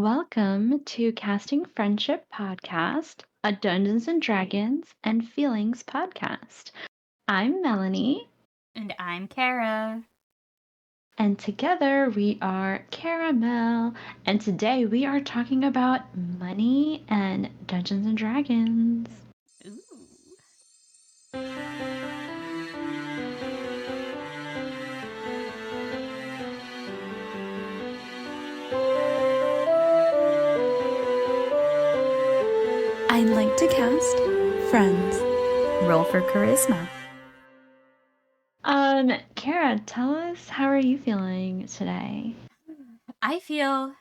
Welcome to Casting Friendship Podcast, a Dungeons and Dragons and Feelings podcast. I'm Melanie, And I'm Kara. and together we are KaraMel, and today we are talking about money and Dungeons and Dragons. Ooh. I'd like to cast Friends. Roll for charisma. Kara, tell us, how are you feeling today? I feel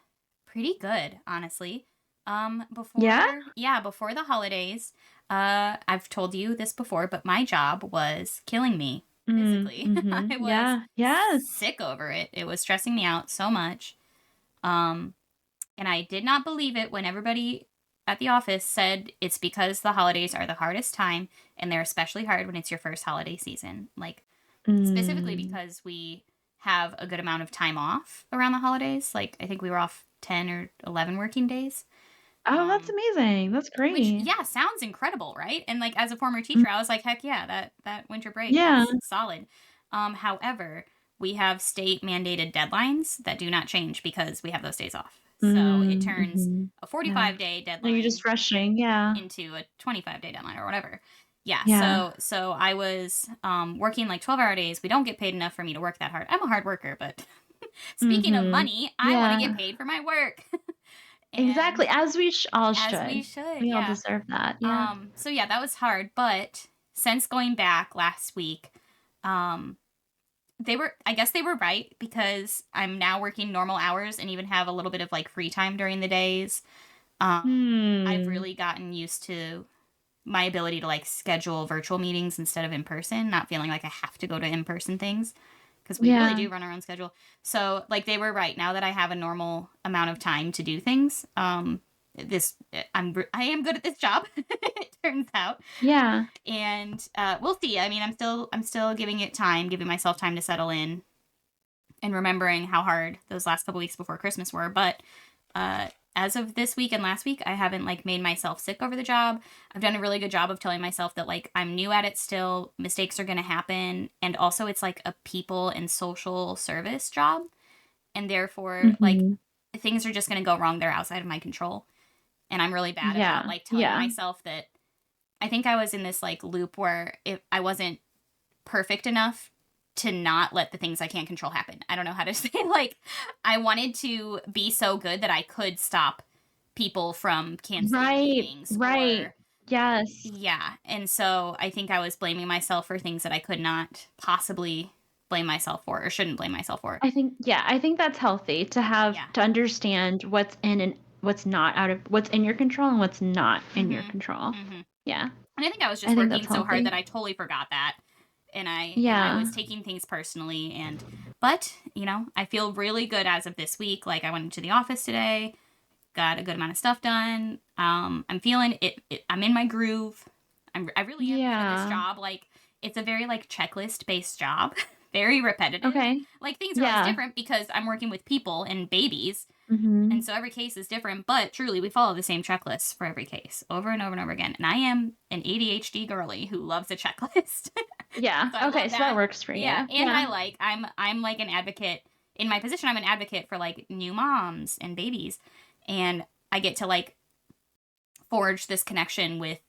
pretty good, honestly. Yeah? Before the holidays, I've told you this before, but my job was killing me physically. I was Yeah, yes. sick over it. It was stressing me out so much. And I did not believe it when everybody at the office said it's because the holidays are the hardest time, and they're especially hard when it's your first holiday season. Specifically because we have a good amount of time off around the holidays. Like, I think we were off 10 or 11 working days. Oh, that's amazing. That's Which, great. yeah, sounds incredible, right? And, like, as a former teacher, I was like, heck yeah, that winter break, Yeah. that's solid. However, we have state-mandated deadlines that do not change because we have those days off. So it turns a 45-day No, deadline you're just rushing, yeah. into a 25-day deadline or whatever. Yeah. Yeah. So I was working like 12-hour days. We don't get paid enough for me to work that hard. I'm a hard worker, but speaking of money, I want to Yeah. get paid for my work. Exactly, And as we all as we should. should, We all yeah. deserve that, yeah. So yeah, that was hard, but since going back last week, I guess they were right because I'm now working normal hours and even have a little bit of like free time during the days. I've really gotten used to my ability to like schedule virtual meetings instead of in person, not feeling like I have to go to in-person things because we really Yeah. do run our own schedule. So like they were right. Now that I have a normal amount of time to do things, I am good at this job. It turns out. Yeah. And we'll see. I mean, I'm still giving it time, giving myself time to settle in, and remembering how hard those last couple weeks before Christmas were. But as of this week and last week, I haven't like made myself sick over the job. I've done a really good job of telling myself that like I'm new at it still, mistakes are going to happen, and also it's like a people and social service job, and therefore like Mhm. things are just going to go wrong. They're outside of my control, and I'm really bad about Yeah. like telling Yeah. myself that I think I was in this like loop where if I wasn't perfect enough to not let the things I can't control happen. I don't know how to say like I wanted to be so good that I could stop people from canceling Right. meetings Right. or Yes. yeah. And so I think I was blaming myself for things that I could not possibly blame myself for or shouldn't blame myself for. I think that's healthy to have Yeah. to understand what's in and what's not out of what's in your control and what's not in your Mhm. control. Mhm. Yeah. And I think I was I just think that's working so hard healthy. that I totally forgot that. And I Yeah. was taking things personally but, I feel really good as of this week. Like I went into the office today, got a good amount of stuff done. I'm feeling it I'm in my groove. I really am good at this Yeah. job. Like it's a very like checklist based job. Very repetitive. Okay. Like things are always Yeah. different because I'm working with people and babies. And Mhm. so every case is different, but truly we follow the same checklists for every case over and over and over again. And I am an ADHD girly who loves a checklist. Yeah. So I Okay, love so that that. works for Yeah, you. and Yeah. I'm like an advocate in my position. I'm an advocate for like new moms and babies, and I get to like forge this connection with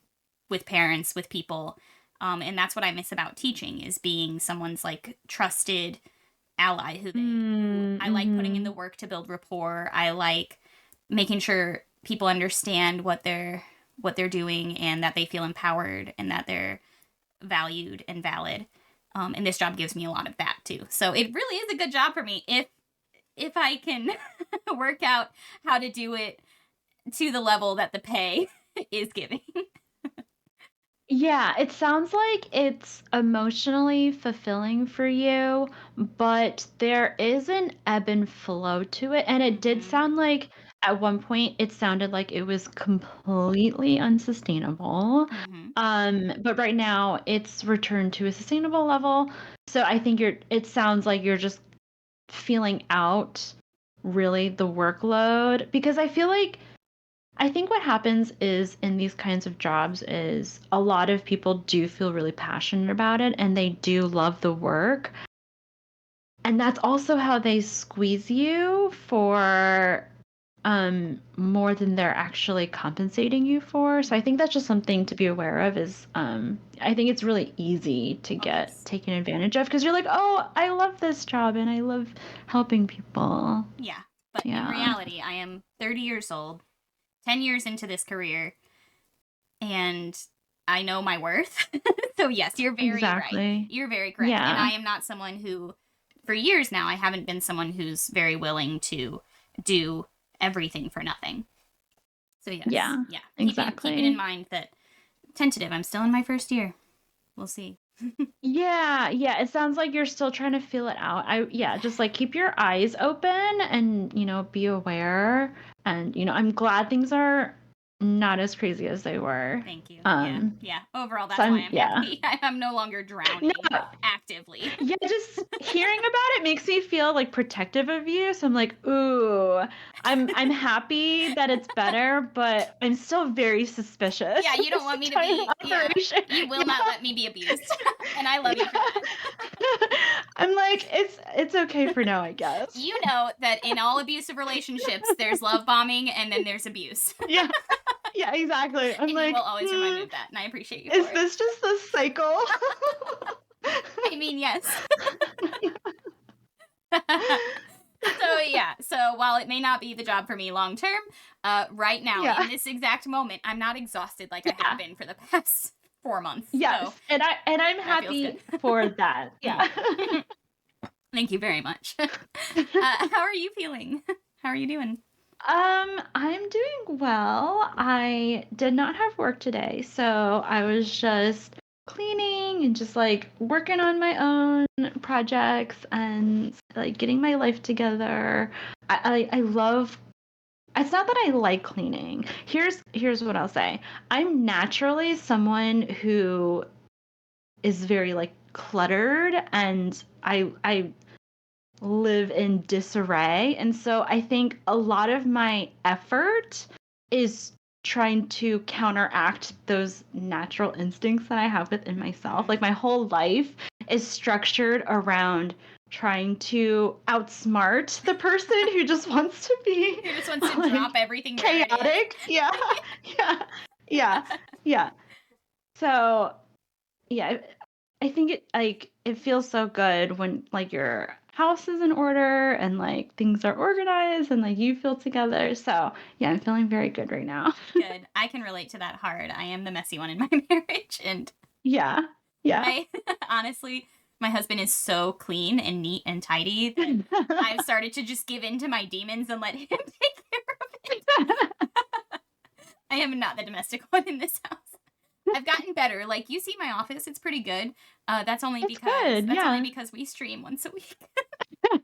parents, with people, and that's what I miss about teaching is being someone's like trusted ally who I like putting in the Mhm. work to build rapport. I like making sure people understand what they're doing and that they feel empowered and that they're valued and valid. And this job gives me a lot of that too. So it really is a good job for me if I can work out how to do it to the level that the pay is giving. Yeah, it sounds like it's emotionally fulfilling for you, but there is an ebb and flow to it. And it did Mhm. sound like at one point it sounded like it was completely unsustainable. Mhm. But right now it's returned to a sustainable level. So I think it sounds like you're just feeling out really the workload, because I feel like I think what happens is in these kinds of jobs is a lot of people do feel really passionate about it and they do love the work. And that's also how they squeeze you for more than they're actually compensating you for. So I think that's just something to be aware of is I think it's really easy to get Yes. taken advantage of because you're like, "Oh, I love this job and I love helping people." Yeah. But in Yeah. reality, I am 30 years old, 10 years into this career, and I know my worth. So yes, you're very right. Exactly. You're very correct. Yeah. And I am not someone who, for years now, I haven't been someone who's very willing to do everything for nothing. So yes. Yeah. Yeah. Exactly. Keeping in mind that tentative, I'm still in my first year. We'll see. Yeah, yeah, it sounds like you're still trying to feel it out. Just like keep your eyes open and, be aware. And, I'm glad things are not as crazy as they were. Thank you. Um, Yeah. Overall, that's so why I'm yeah. happy. I'm no longer drowning actively. Yeah, just hearing about it makes me feel like protective of you. So I'm like, ooh, I'm happy that it's better, but I'm still very suspicious. Yeah, you don't want me to be. Yeah, you will not let me be abused, and I love you for that. I'm like, it's okay for now, I guess. You know that in all abusive relationships, there's love bombing and then there's abuse. Yeah. Yeah, exactly. I'm and like, you will always remind me of that, and I appreciate you. Is this just the cycle? I mean, yes. So while it may not be the job for me long term, right now in this exact moment, I'm not exhausted like I have been for the past 4 months. Yes, so and I'm happy for that. Yeah. Thank you very much. How are you feeling? How are you doing? I'm doing well. I did not have work today, so I was just cleaning and just like working on my own projects and like getting my life together. I love. It's not that I like cleaning. Here's what I'll say. I'm naturally someone who is very like cluttered, and I live in disarray. And so I think a lot of my effort is trying to counteract those natural instincts that I have within myself. Like my whole life is structured around trying to outsmart the person who just wants to be who just wants to like, drop everything chaotic. Yeah. Yeah. So yeah, I think it feels so good when like your house is in order and like things are organized and like you feel together. So yeah, I'm feeling very good right now. Good. I can relate to that hard. I am the messy one in my marriage, and yeah. I honestly, my husband is so clean and neat and tidy that I've started to just give in to my demons and let him take care of it. I am not the domestic one in this house. I've gotten better. Like you see my office, it's pretty good. That's only because we stream once a week.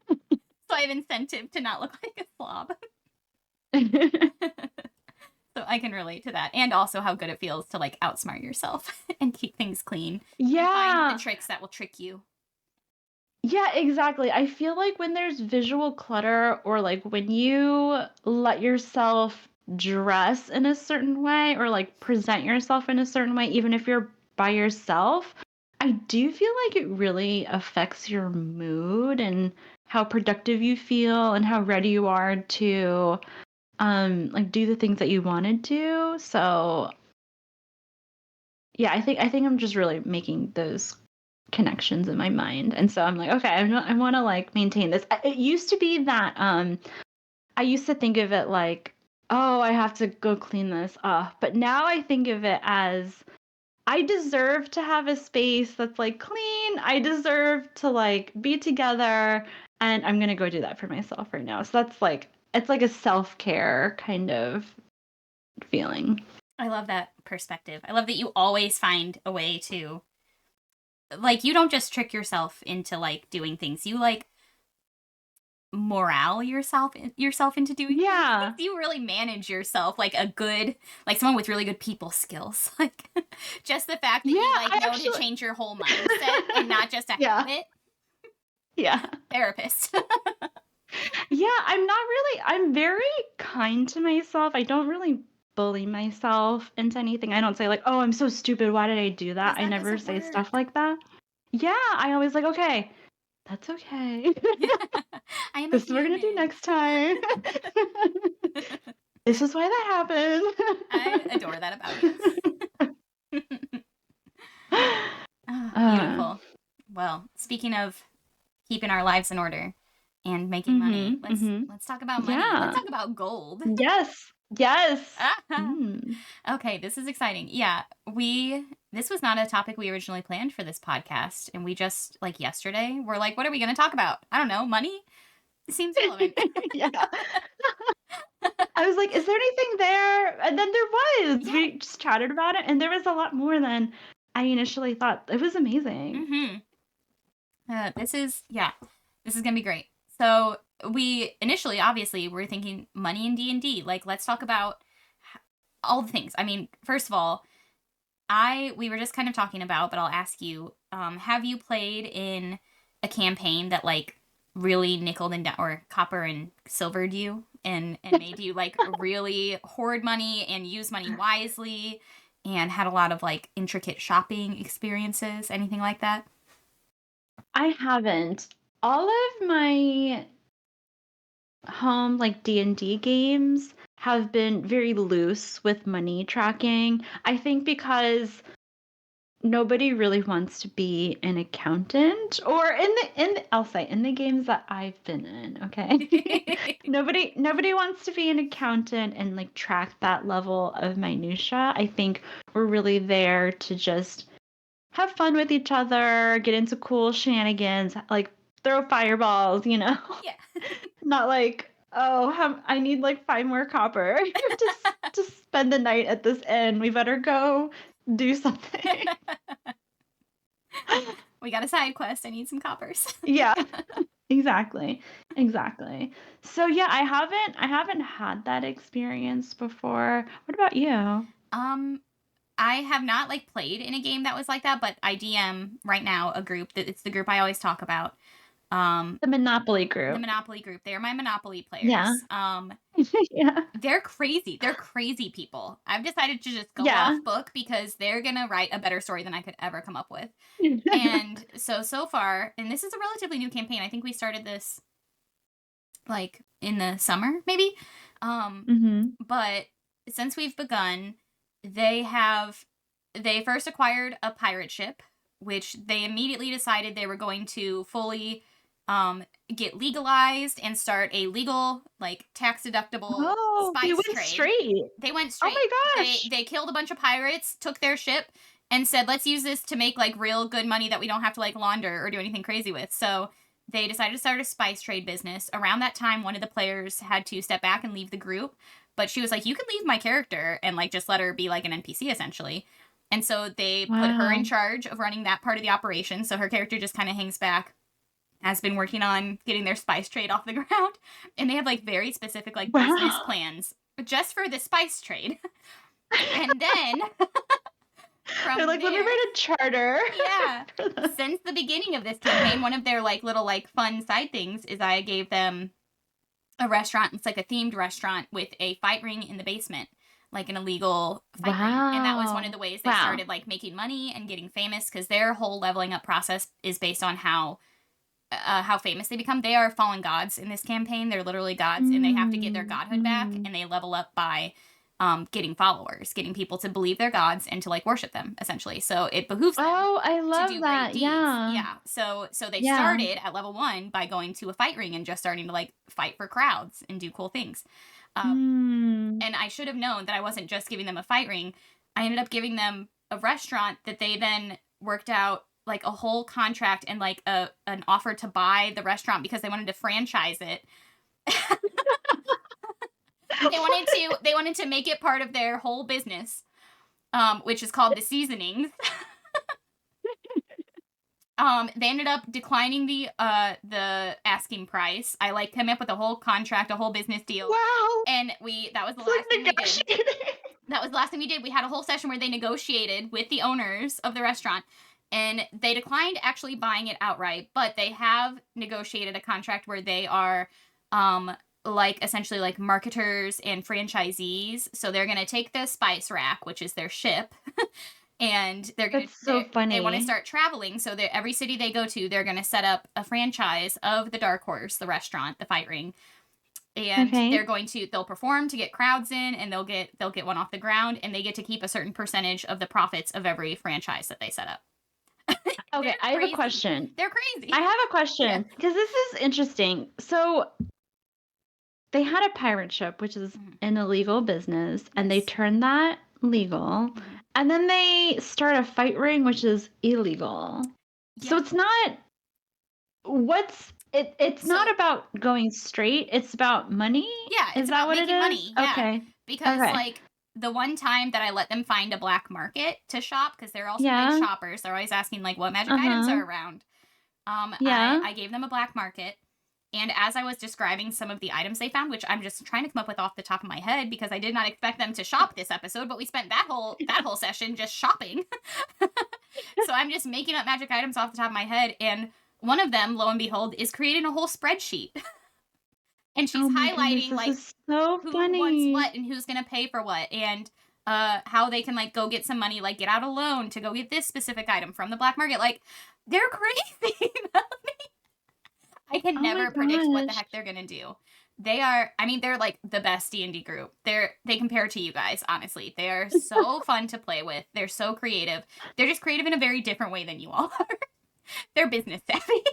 So I have incentive to not look like a slob. So I can relate to that. And also how good it feels to like outsmart yourself and keep things clean. Yeah. And find the tricks that will trick you. Yeah, exactly. I feel like when there's visual clutter or like when you let yourself dress in a certain way or like present yourself in a certain way, even if you're by yourself, I do feel like it really affects your mood and how productive you feel and how ready you are to like do the things that you wanted to. So yeah, I think I'm just really making those connections in my mind. And so I'm like, okay, I want to like maintain this. It used to be that I used to think of it like, oh, I have to go clean this up. But now I think of it as I deserve to have a space that's like clean. I deserve to like be together, and I'm going to go do that for myself right now. So that's like it's like a self-care kind of feeling. I love that perspective. I love that you always find a way to like you don't just trick yourself into like doing things. You like morale yourself into doing things. You really manage yourself like a good like someone with really good people skills. Like just the fact that you like know to change your whole mindset and not just a habit. Yeah. Therapist. Yeah, I'm very kind to myself. I don't really bully myself into anything. I don't say like, "Oh, I'm so stupid. Why did I do that?" Because I that never doesn't say work. stuff like that. Yeah, I always like, "Okay, that's okay. I am a This is what we're gonna do human. next time. This is why that happened." I adore that about you. Ah, Uh, beautiful. Well, speaking of keeping our lives in order and making money, mhm, mhm. let's talk about money. Let's Yeah. talk about gold. Yes. Yes. Mm. Okay, this is exciting. Yeah, this was not a topic we originally planned for this podcast, and we just like yesterday, we're like, what are we going to talk about? I don't know, money? It seems relevant. Yeah. I was like, "Is there anything there?" And then there was. Yeah. We just chatted about it, and there was a lot more than I initially thought. It was amazing. Mm-hmm. This is gonna be great. So we initially, obviously, were thinking money in D&D. Like, let's talk about all the things. I mean, first of all, we were just kind of talking about, but I'll ask you, have you played in a campaign that like really nickeled and or copper and silvered you and made you like really hoard money and use money wisely and had a lot of like intricate shopping experiences, anything like that? I haven't. All of my home like D&D games have been very loose with money tracking. I think because nobody really wants to be an accountant, or I'll say in the games that I've been in, okay? Nobody wants to be an accountant and like track that level of minutia. I think we're really there to just have fun with each other, get into cool shenanigans, like throw fireballs, you know? Yeah. Not like, oh, I need like 5 more copper to spend the night at this inn. We better go do something. We got a side quest. I need some coppers. Yeah. Exactly. Exactly. So yeah, I haven't had that experience before. What about you? I have not like played in a game that was like that, but I DM right now a group that it's the group I always talk about. The Monopoly The group. Monopoly group. They are my Monopoly Yeah. players. Yeah. They're crazy. They're crazy people. I've decided to just go Yeah. off book because they're gonna write a better story than I could ever come up with. And so far, and this is a relatively new campaign. I think we started this like in the summer, maybe. Mhm. But since we've begun, they first acquired a pirate ship, which they immediately decided they were going to fully get legalized and start a legal, like tax deductible Oh, they spice went trade. straight. They went Oh straight. my gosh. They killed a bunch of pirates, took their ship, and said, "Let's use this to make like real good money that we don't have to like launder or do anything crazy with." So they decided to start a spice trade business. Around that time, one of the players had to step back and leave the group, but she was like, "You can leave my character and like just let her be like an NPC essentially." And so they put her in Wow. charge of running that part of the operation. So her character just kind of hangs back, has been working on getting their spice trade off the ground, and they have like very specific like business Wow. plans just for the spice trade. And then They're from like, "Let me there, write a charter." yeah, for the- since the beginning of this campaign, one of their like little like fun side things is I gave them a restaurant. It's like a themed restaurant with a fight ring in the basement, like an illegal fight ring. And that was one of Wow. the ways they Wow. started like making money and getting famous, because their whole leveling up process is based on how famous they become. They are fallen gods in this campaign. They're literally gods, and they have to get their godhood back, Mm. and they level up by getting followers, getting people to believe they're gods and to like worship them essentially. So it behooves them Oh, I to love do great that. deeds. Yeah. Yeah. So they Yeah. started at level 1 by going to a fight ring and just starting to like fight for crowds and do cool things. Mm. And I should have known that I wasn't just giving them a fight ring. I ended up giving them a restaurant that they then worked out like a whole contract and like an offer to buy the restaurant because they wanted to franchise it. They wanted to make it part of their whole business, which is called the seasonings. They ended up declining the asking price. I like came up with a whole contract, a whole business deal. Wow. And that was the It's like last thing we did. negotiating. That was the last thing we did. We had a whole session where they negotiated with the owners of the restaurant, and they declined actually buying it outright, but they have negotiated a contract where they are like essentially like marketers and franchisees. So they're going to take the spice rack, which is their ship, and That's so they want to funny. start traveling. So every city they go to, they're going to set up a franchise of the Dark Horse, the restaurant, the fight ring. And Okay. they'll perform to get crowds in, and they'll get one off the ground, and they get to keep a certain percentage of the profits of every franchise that they set up. Okay, I have a crazy. question. They're crazy. I have a question because this is interesting. So they had a pirate ship, which is an illegal business, and they turned that legal. And then they start a fight ring, which is illegal. Yeah. So it's not it's not about going straight, it's about money? Yeah, it's Is about that what it making is? money. Yeah. Okay. Because Okay. like the one time that I let them find a black market to shop, because they're also Yeah. big shoppers, they're always asking like what magic items are around. Yeah. I gave them a black market, and as I was describing some of the items they found, which I'm just trying to come up with off the top of my head because I did not expect them to shop this episode, but we spent that whole session just shopping. So I'm just making up magic items off the top of my head, and one of them, lo and behold, is creating a whole spreadsheet. And she's highlighting goodness, like is so who funny. wants what and who's gonna pay for what, and how they can like go get some money, like get out a loan to go get this specific item from the black market. Like they're crazy. I can never predict what the heck they're gonna do. They're like the best D&D group. They compare to you guys, honestly. They are so fun to play with. They're so creative. They're just creative in a very different way than you all are. They're business savvy.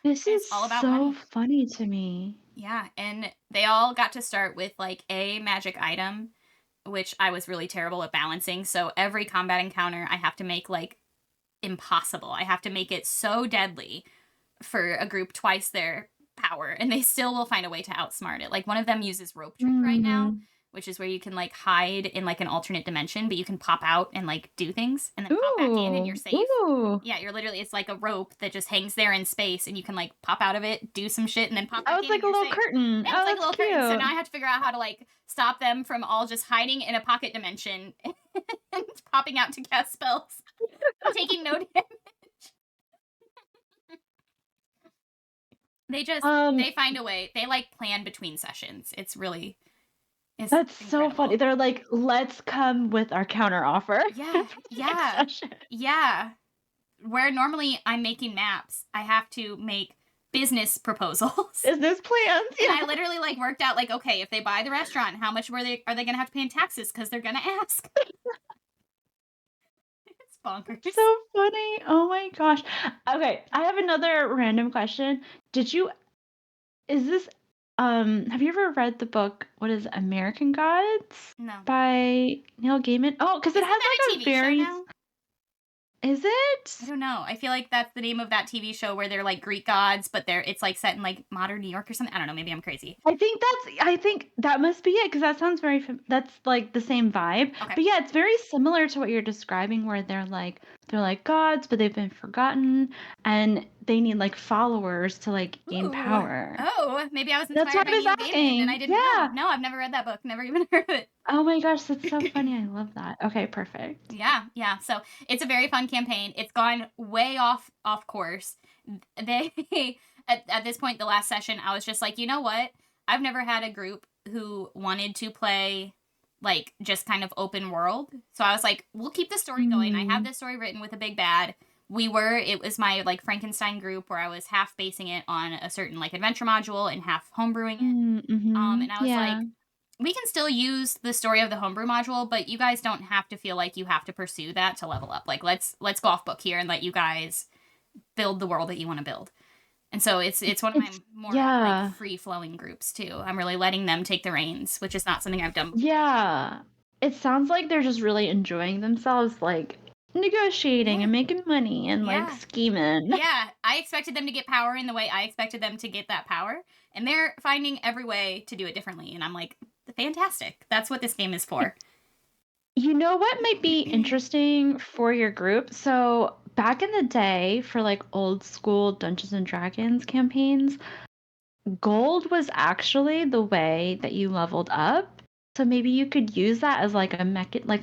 This is all about so money. funny to me. Yeah, and they all got to start with like a magic item, which I was really terrible at balancing. So every combat encounter I have to make like impossible. I have to make it so deadly for a group twice their power, and they still will find a way to outsmart it. Like one of them uses rope trick right now, which is where you can like hide in like an alternate dimension, but you can pop out and like do things and then pop back in and you're safe. Yeah, you're literally, it's like a rope that just hangs there in space, and you can like pop out of it, do some shit, and then pop back in. It's like a little curtain. Yeah, it's like a little curtain. So now I have to figure out how to like stop them from all just hiding in a pocket dimension and popping out to cast spells, taking no damage. They find a way. They like plan between sessions. It's really, that's incredible. So funny. They're like, let's come with our counter offer. Yeah. Where normally I'm making maps, I have to make business proposals. Business plans. Yeah. And I literally like worked out like, okay, if they buy the restaurant, how much are they gonna have to pay in taxes? Because they're gonna ask. It's bonkers. So funny. Oh my gosh. Okay, I have another random question. Have you ever read the book, what is it, American Gods? No. By Neil Gaiman? Oh, because it has like a very... show now? Is it? I don't know. I feel like that's the name of that TV show where they're like Greek gods, but it's like set in like modern New York or something. I don't know. Maybe I'm crazy. I think that must be it, because that sounds that's like the same vibe. Okay. But yeah, it's very similar to what you're describing, where they're like gods, but they've been forgotten, and they need like followers to like gain power. Oh, maybe I was inspired by Neil Gaiman and I didn't know. No, I've never read that book. Never even heard of it. Oh my gosh, that's so funny. I love that. Okay, perfect. Yeah. So it's a very fun campaign. It's gone way off course. They at this point, the last session, I was just like, you know what? I've never had a group who wanted to play like just kind of open world. So I was like, we'll keep the story going. I have this story written with a big bad. It was my like Frankenstein group where I was half basing it on a certain like adventure module and half homebrewing it. And I was like, we can still use the story of the homebrew module, but you guys don't have to feel like you have to pursue that to level up. Like let's go off book here and let you guys build the world that you want to build. And so it's one of my more like free flowing groups too. I'm really letting them take the reins, which is not something I've done before. Yeah. It sounds like they're just really enjoying themselves, like negotiating and making money and like scheming. Yeah, I expected them to get power in the way I expected them to get that power, and they're finding every way to do it differently, and I'm like, fantastic. That's what this game is for. You know what might be interesting for your group? So back in the day, for like old school Dungeons and Dragons campaigns, gold was actually the way that you leveled up. So maybe you could use that as like a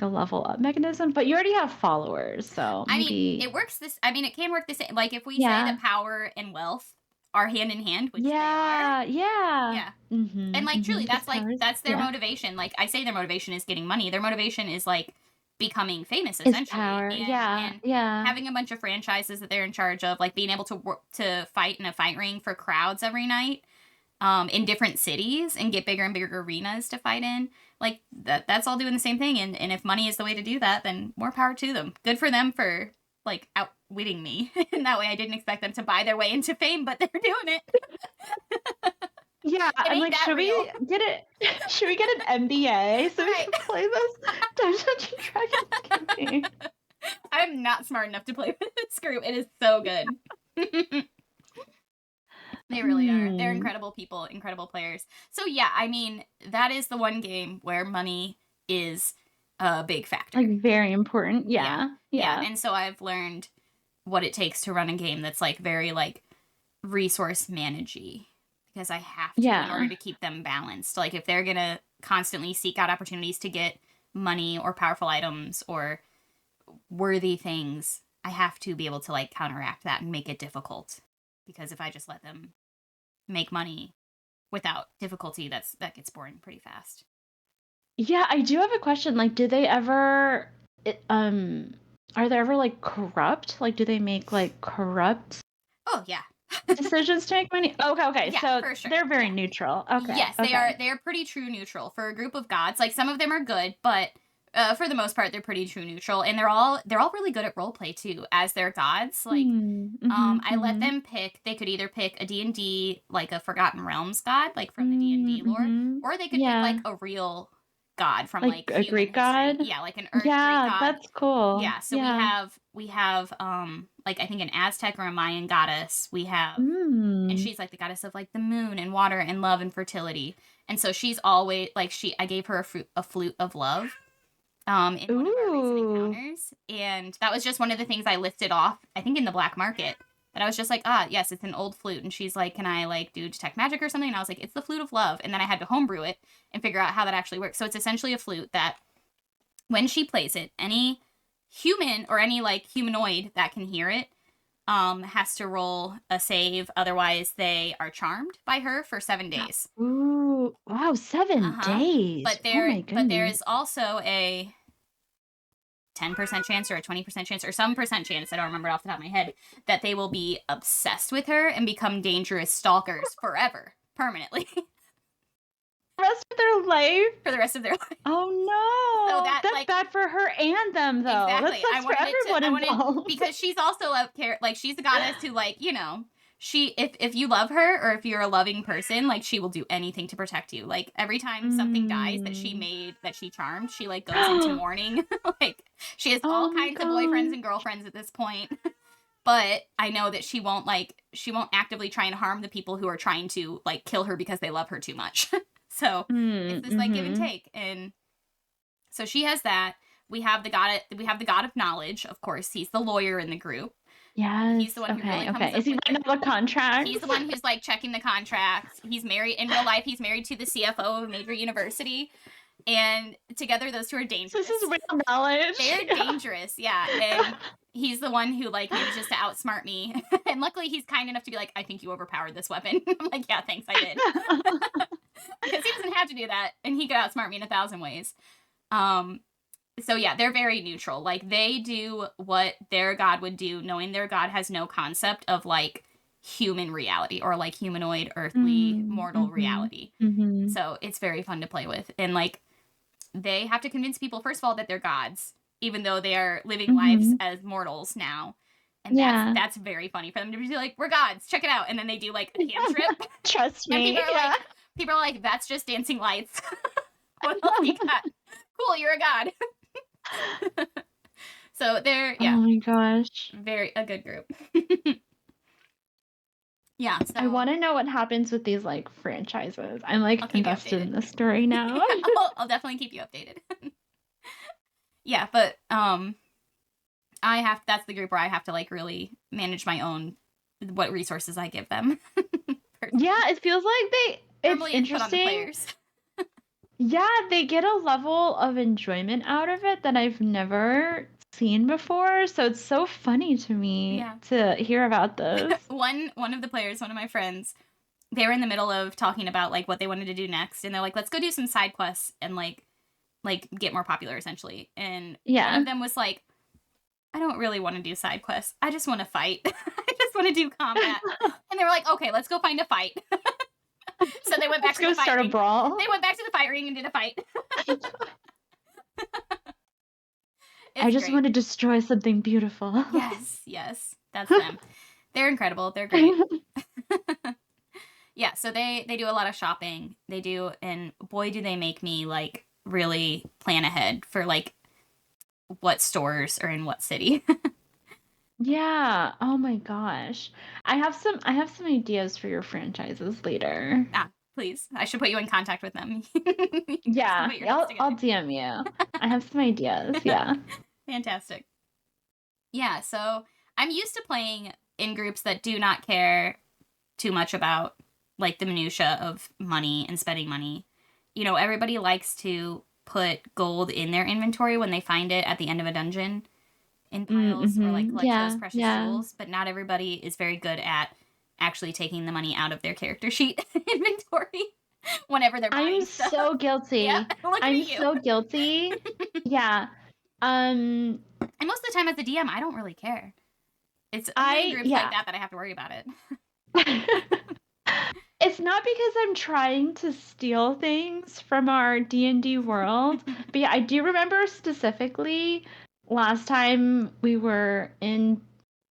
level up mechanism, but you already have followers, so maybe... it works it can work the same. Like if we say the power and wealth are hand in hand, which they Yeah, are. yeah. Yeah. Mm-hmm, And like truly, mm-hmm. that's their Yeah. motivation. Like I say, their motivation is getting money. Their motivation is like becoming famous, It's essentially, power. Yeah, and yeah. having a bunch of franchises that they're in charge of, like being able to fight in a fight ring for crowds every night, in different cities, and get bigger and bigger arenas to fight in. Like that's all doing the same thing. And if money is the way to do that, then more power to them. Good for them for like outwitting me. And that way I didn't expect them to buy their way into fame, but they're doing it. Yeah, It I'm ain't like, that should real. we get it? Should we get an MBA so we Right. can play this Dungeons and Dragons game? I'm not smart enough to play with this group. It is so good. They really are. They're incredible people, incredible players. So yeah, I mean, that is the one game where money is a big factor. Like very important. Yeah. And so I've learned what it takes to run a game that's like very like resource managey, because I have to in order to keep them balanced. Like if they're gonna constantly seek out opportunities to get money or powerful items or worthy things, I have to be able to like counteract that and make it difficult. Because if I just let them make money without difficulty, that gets boring pretty fast. Yeah, I do have a question. Like, do they ever are they ever like corrupt? Like, do they make like corrupt Oh yeah. decisions to make money? Okay. Yeah, So for sure. they're very neutral. Okay. Yes, they are. They are pretty true neutral for a group of gods. Like some of them are good, but for the most part, they're pretty true neutral, and they're all really good at roleplay too, as their gods. Like, I let them pick. They could either pick a D&D, like a Forgotten Realms god, like from the D&D lore, or they could pick like a real god from like a human Greek history. god. Yeah, like an Earth Greek god. That's cool. Yeah, so we have like I think an Aztec or a Mayan goddess. We have and she's like the goddess of like the moon and water and love and fertility. And so she's always like I gave her a flute of love in one of our recent encounters, and that was just one of the things I lifted off, I think in the black market, that I was just like, yes, it's an old flute. And she's like, can I like do detect magic or something? And I was like, it's the flute of love. And then I had to homebrew it and figure out how that actually works. So it's essentially a flute that when she plays it, any human or any like humanoid that can hear it has to roll a save. Otherwise, they are charmed by her for 7 days. Ooh, wow, 7 days. But there is also a 10% chance or a 20% chance or some percent chance, I don't remember it off the top of my head, that they will be obsessed with her and become dangerous stalkers forever, permanently. Rest of their life? For the rest of their life. Oh no! So that's like, bad for her and them, though. Exactly. That sucks for everyone involved. Because she's also like she's a goddess who, like, you know, if you love her or if you're a loving person, like she will do anything to protect you. Like every time something dies that she charmed, she like goes into mourning. Like she has all kinds of boyfriends and girlfriends at this point. But I know that she won't actively try and harm the people who are trying to like kill her because they love her too much. So it's this like give and take. And so she has that. We have the god of knowledge, of course. He's the lawyer in the group. Yes. He's the one who really comes up Is he writing all the contracts? He's the one who's like checking the contracts. He's married in real life. He's married to the CFO of a major university. And together those two are dangerous. This is real knowledge. They're dangerous, yeah. And he's the one who like manages to outsmart me. And luckily he's kind enough to be like, I think you overpowered this weapon. I'm like, yeah, thanks, I did. Because he doesn't have to do that, and he could outsmart me in 1,000 ways. So yeah, they're very neutral. Like they do what their god would do, knowing their god has no concept of like human reality or like humanoid, earthly, mortal reality. So it's very fun to play with. And like they have to convince people, first of all, that they're gods, even though they are living lives as mortals now. And that's very funny for them to be like, we're gods, check it out. And then they do like a cantrip. Trust me. People are like, that's just dancing lights. What else you got? Cool, you're a god. So they're, yeah. Oh my gosh. A good group. Yeah. So I want to know what happens with these like franchises. I'm like invested in this story now. I'll definitely keep you updated. Yeah, but that's the group where I have to like really manage my own, what resources I give them. Yeah, it feels like it's interesting. Yeah, they get a level of enjoyment out of it that I've never seen before, so it's so funny to me to hear about those. One of the players, one of my friends, they were in the middle of talking about like what they wanted to do next, and they're like, let's go do some side quests and like get more popular essentially. And one of them was like, I don't really want to do side quests. I just want to fight. I just want to do combat. And they were like, okay, let's go find a fight. So they went back to the fight ring. Brawl. They went back to the fight ring and did a fight. I just want to destroy something beautiful. Yes. That's them. They're incredible. They're great. Yeah, so they do a lot of shopping. They do, and boy, do they make me like really plan ahead for like what stores are in what city. Yeah. Oh my gosh. I have some ideas for your franchises later. Please. I should put you in contact with them. Yeah. I'll DM you. I have some ideas. Yeah. Fantastic. Yeah, so I'm used to playing in groups that do not care too much about like the minutia of money and spending money. You know, everybody likes to put gold in their inventory when they find it at the end of a dungeon in piles or like collect those precious jewels, but not everybody is very good at actually taking the money out of their character sheet inventory whenever they're buying stuff. So guilty. Yeah, I'm so guilty. Yeah. And most of the time as the DM, I don't really care. It's only groups like that I have to worry about it. It's not because I'm trying to steal things from our D&D world, but yeah, I do remember specifically last time we were in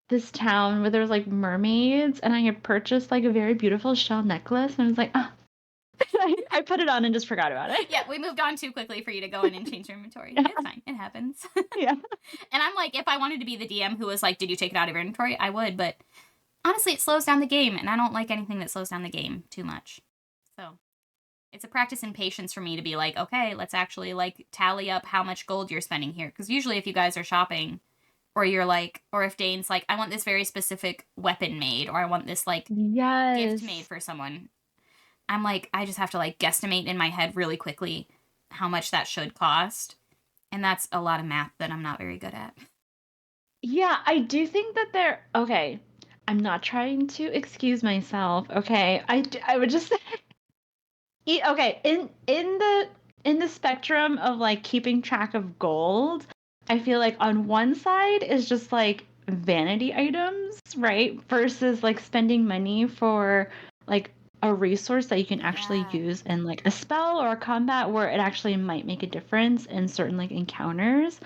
this town where there was like mermaids, and I had purchased like a very beautiful shell necklace, and I was like, I put it on and just forgot about it. Yeah, we moved on too quickly for you to go in and change your inventory. Yeah. It's fine. It happens. Yeah. And I'm like, if I wanted to be the DM who was like, did you take it out of your inventory? I would, but honestly, it slows down the game, and I don't like anything that slows down the game too much. So it's a practice in patience for me to be like, okay, let's actually like tally up how much gold you're spending here. Because usually if you guys are shopping, or you're like, or if Dane's like, I want this very specific weapon made, or I want this like gift made for someone, I'm like, I just have to like guesstimate in my head really quickly how much that should cost. And that's a lot of math that I'm not very good at. Yeah, I do think that okay, I'm not trying to excuse myself, okay? I would just say, okay, in the spectrum of like keeping track of gold, I feel like on one side is just like vanity items, right? Versus like spending money for like a resource that you can actually use in like a spell or a combat where it actually might make a difference in certain like encounters.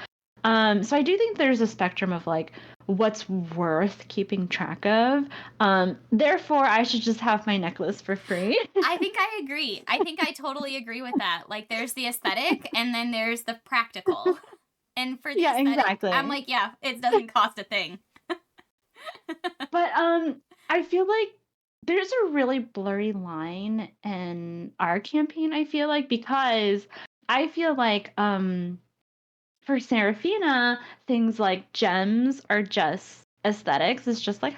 So I do think there's a spectrum of like what's worth keeping track of. Therefore, I should just have my necklace for free. I think I agree. I think I totally agree with that. Like, there's the aesthetic, and then there's the practical. And for the aesthetic, exactly. I'm like, yeah, it doesn't cost a thing. But I feel like there's a really blurry line in our campaign, I feel like, because I feel like for Seraphina, things like gems are just aesthetics. It's just like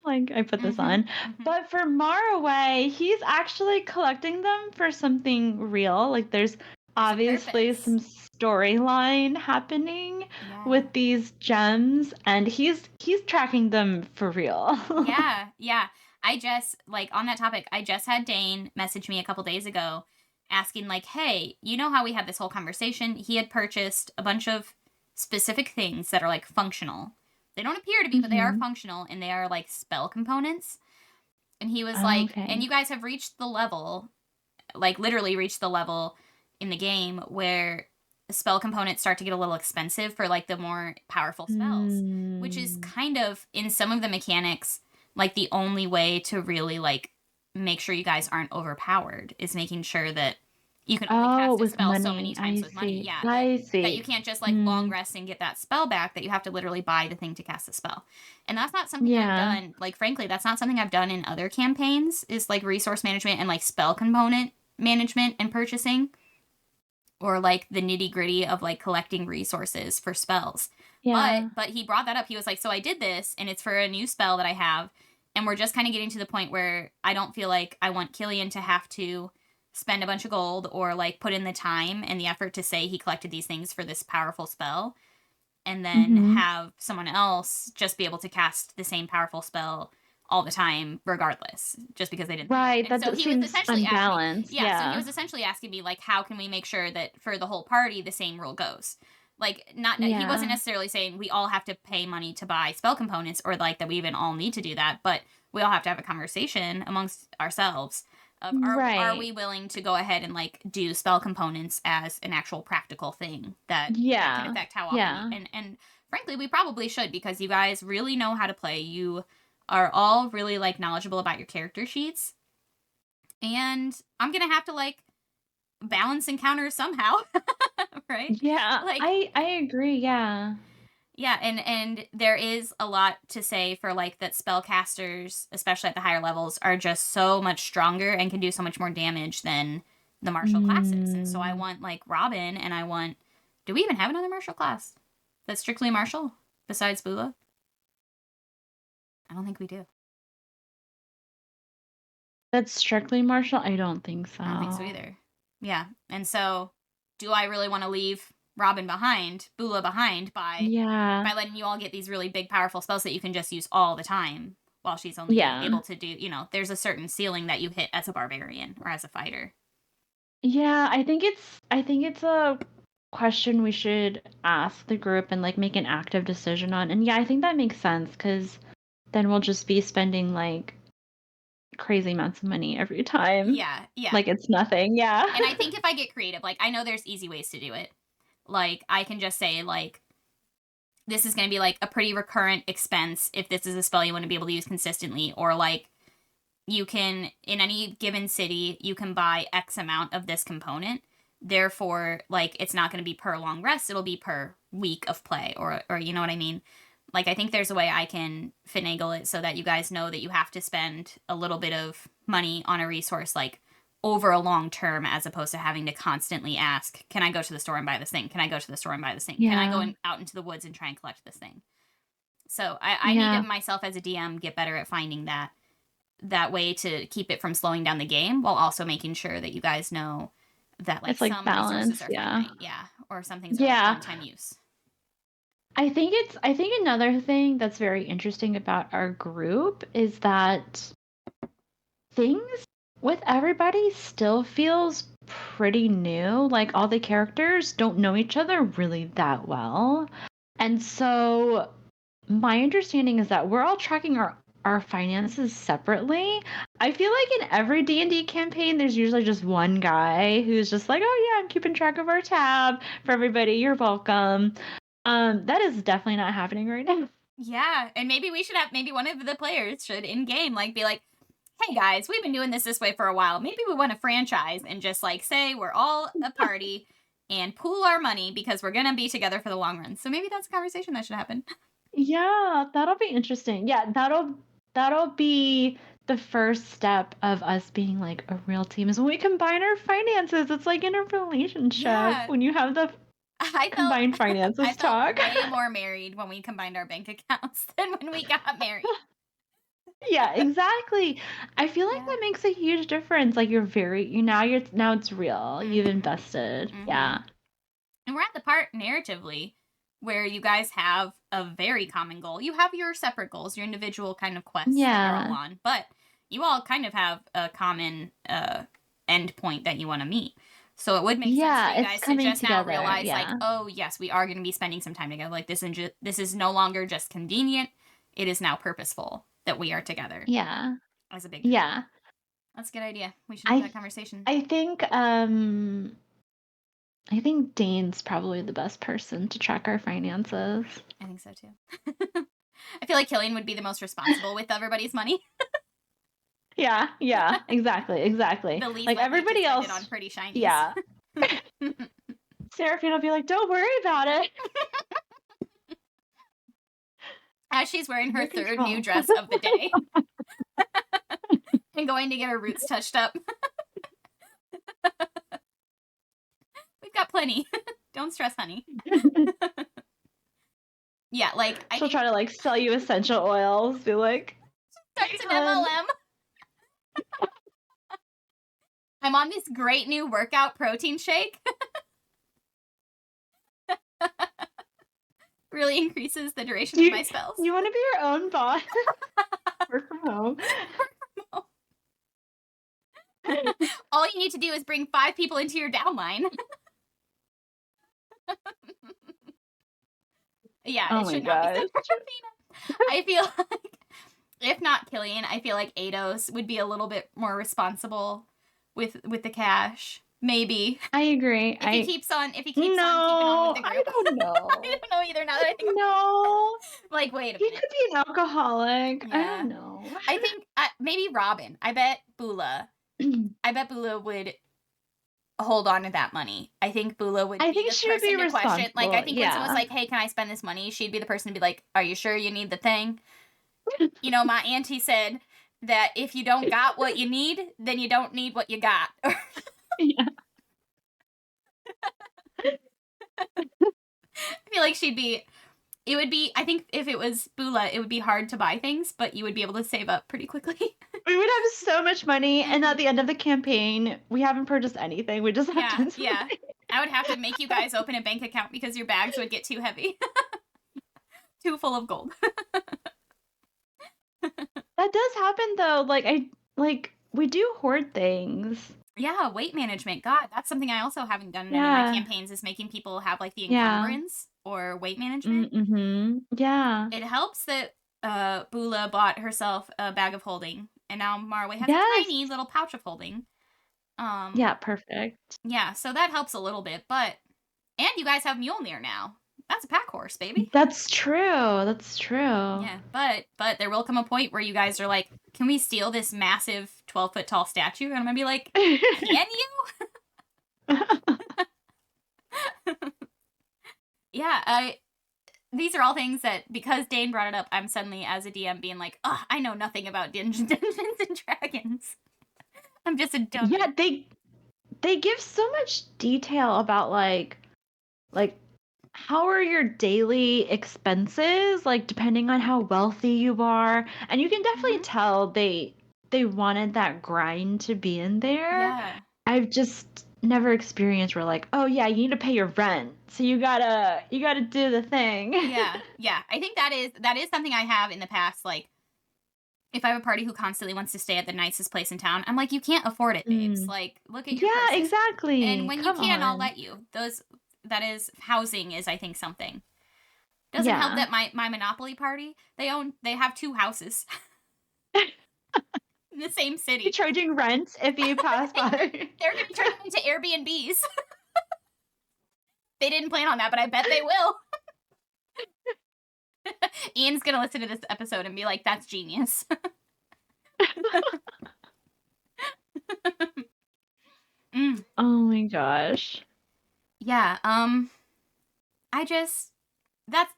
I put this on. But for Maraway, he's actually collecting them for something real. Like there's obviously some storyline happening with these gems, and he's tracking them for real. Yeah. I just, like, on that topic, I just had Dane message me a couple days ago asking, like, hey, you know how we had this whole conversation? He had purchased a bunch of specific things that are, like, functional. They don't appear to be, but they are functional, and they are, like, spell components. And he was like, and you guys have reached the level, like, literally reached the level in the game where spell components start to get a little expensive for, like, the more powerful spells. Which is kind of, in some of the mechanics, like, the only way to really, like, make sure you guys aren't overpowered is making sure that you can only cast a spell so many times with money. Yeah. That you can't just, like, long rest and get that spell back, that you have to literally buy the thing to cast the spell. And that's not something I've done. Like, frankly, that's not something I've done in other campaigns, is, like, resource management and, like, spell component management and purchasing. Or, like, the nitty-gritty of, like, collecting resources for spells. Yeah. But he brought that up. He was like, so I did this, and it's for a new spell that I have, and we're just kind of getting to the point where I don't feel like I want Killian to have to spend a bunch of gold or, like, put in the time and the effort to say he collected these things for this powerful spell. and then Mm-hmm. have someone else just be able to cast the same powerful spell all the time, regardless, just because they didn't. Right. And That so he was seems essentially asking me, unbalanced. yeah. So he Yeah. was essentially asking me, like, how can we make sure that for the whole party the same rule goes? Like, he wasn't Yeah. necessarily saying we all have to pay money to buy spell components, or like that we even all need to do that, but we all have to have a conversation amongst ourselves of are we Right. willing to go ahead and like do spell components as an actual practical thing that can Yeah. affect how often Yeah. and frankly we probably should, because you guys really know how to play. You are all really like knowledgeable about your character sheets, and I'm gonna have to like balance encounters somehow. Right? Yeah. Like, I agree. Yeah. yeah, and there is a lot to say for like that spellcasters, especially at the higher levels, are just so much stronger and can do so much more damage than the martial classes. And so I want like Robin, and I want, do we even have another martial class that's strictly martial besides Bula? I don't think we do. That's strictly martial? I don't think so. I don't think so either. Yeah. And so do I really want to leave Robin behind, Bula behind, by letting you all get these really big powerful spells that you can just use all the time, while she's only able to do, you know, there's a certain ceiling that you hit as a barbarian or as a fighter. Yeah, I think it's a question we should ask the group and like make an active decision on. And yeah, I think that makes sense, because then we'll just be spending like crazy amounts of money every time. Yeah, yeah. Like it's nothing. Yeah. And I think if I get creative, like I know there's easy ways to do it. Like I can just say like, this is going to be like a pretty recurrent expense if this is a spell you want to be able to use consistently, or like you can, in any given city, you can buy X amount of this component. Therefore, like, it's not going to be per long rest, it'll be per week of play, or you know what I mean? Like, I think there's a way I can finagle it so that you guys know that you have to spend a little bit of money on a resource, like, over a long term, as opposed to having to constantly ask, can I go to the store and buy this thing? Can I go to the store and buy this thing? Can I go out into the woods and try and collect this thing? So I need to, myself as a DM, get better at finding that way to keep it from slowing down the game, while also making sure that you guys know that like some resources are finite, or some things are like one-time use. I think another thing that's very interesting about our group is that things with everybody still feels pretty new. Like all the characters don't know each other really that well. And so my understanding is that we're all tracking our finances separately. I feel like in every D&D campaign, there's usually just one guy who's just like, oh yeah, I'm keeping track of our tab for everybody. You're welcome. That is definitely not happening right now. Yeah, and maybe one of the players should in game like be like, hey guys, we've been doing this way for a while. Maybe we want to franchise and just like say we're all a party and pool our money because we're gonna be together for the long run. So maybe that's a conversation that should happen. Yeah, that'll be interesting. Yeah, that'll be the first step of us being like a real team, is when we combine our finances. It's like in a relationship when you have the combined finances I felt talk. way more married when we combined our bank accounts than when we got married. Yeah, exactly. I feel like that makes a huge difference. Like now it's real. You've invested. Yeah. And we're at the part narratively where you guys have a very common goal. You have your separate goals, your individual kind of quests that you're all on, but you all kind of have a common end point that you want to meet. So it would make sense for you guys to just now realize, like, oh yes, we are going to be spending some time together. Like this is no longer just convenient; it is now purposeful that we are together. Yeah, as a big group. Yeah, that's a good idea. We should have that conversation. I think Dane's probably the best person to track our finances. I think so too. I feel like Killian would be the most responsible with everybody's money. Yeah, exactly. The least like everybody else on pretty shinies. Yeah. Seraphine will be like, "Don't worry about it." As she's wearing her third new dress of the day and going to get her roots touched up. We've got plenty. Don't stress, honey. Yeah, like she'll try to like sell you essential oils. Be like, starts an MLM. I'm on this great new workout protein shake. really increases the duration Do of you, my spells. you want to be your own boss? Work from home. All you need to do is bring 5 people into your downline. Yeah, Oh it my should not be gosh. centered on Athena. I feel like, if not Killian, I feel like Ados would be a little bit more responsible with the cash. Maybe. I agree. If he keeps on keeping on No, with the group. I don't know. I don't know either now that I think about it. No. Like, wait a He minute. could be an alcoholic. I Yeah. don't know. I think maybe Robin. I bet Bula would hold on to that money. I think Bula would be the person to question. Like, I think when someone's like, hey, can I spend this money? She'd be the person to be like, are you sure you need the thing? You know, my auntie said that if you don't got what you need, then you don't need what you got. Yeah. I feel like it would be, I think if it was Bula, it would be hard to buy things, but you would be able to save up pretty quickly. We would have so much money, and at the end of the campaign, we haven't purchased anything. We just have tons of money. I would have to make you guys open a bank account because your bags would get too heavy. Too full of gold. That does happen, though. We do hoard things. Yeah, weight management. God, that's something I also haven't done in any of my campaigns, is making people have, like, the encumbrance or weight management. Mm-hmm. Yeah. It helps that Bula bought herself a bag of holding, and now Marway has a tiny little pouch of holding. Yeah, perfect. Yeah, so that helps a little bit, and you guys have Mjolnir now. That's a pack horse, baby. That's true. Yeah, but there will come a point where you guys are like, can we steal this massive 12-foot tall statue? And I'm gonna be like, can you? Yeah, these are all things that, because Dane brought it up, I'm suddenly, as a DM, being like, oh, I know nothing about Dungeons and Dragons. I'm just a dummy. Yeah, they give so much detail about like how are your daily expenses, like depending on how wealthy you are, and you can definitely tell they wanted that grind to be in there. Yeah. I've just never experienced where like, oh yeah, you need to pay your rent, so you gotta do the thing. Yeah. I think that is something I have in the past. Like, if I have a party who constantly wants to stay at the nicest place in town, I'm like, you can't afford it, babes. Like, look at your purses. Exactly. And when you can, I'll let you. That is, housing is, I think, something. Doesn't help that my Monopoly party, they have 2 houses. In the same city. You're charging rent if you pass by. They're going to turn them into Airbnbs. They didn't plan on that, but I bet they will. Ian's going to listen to this episode and be like, that's genius. Oh my gosh. Yeah,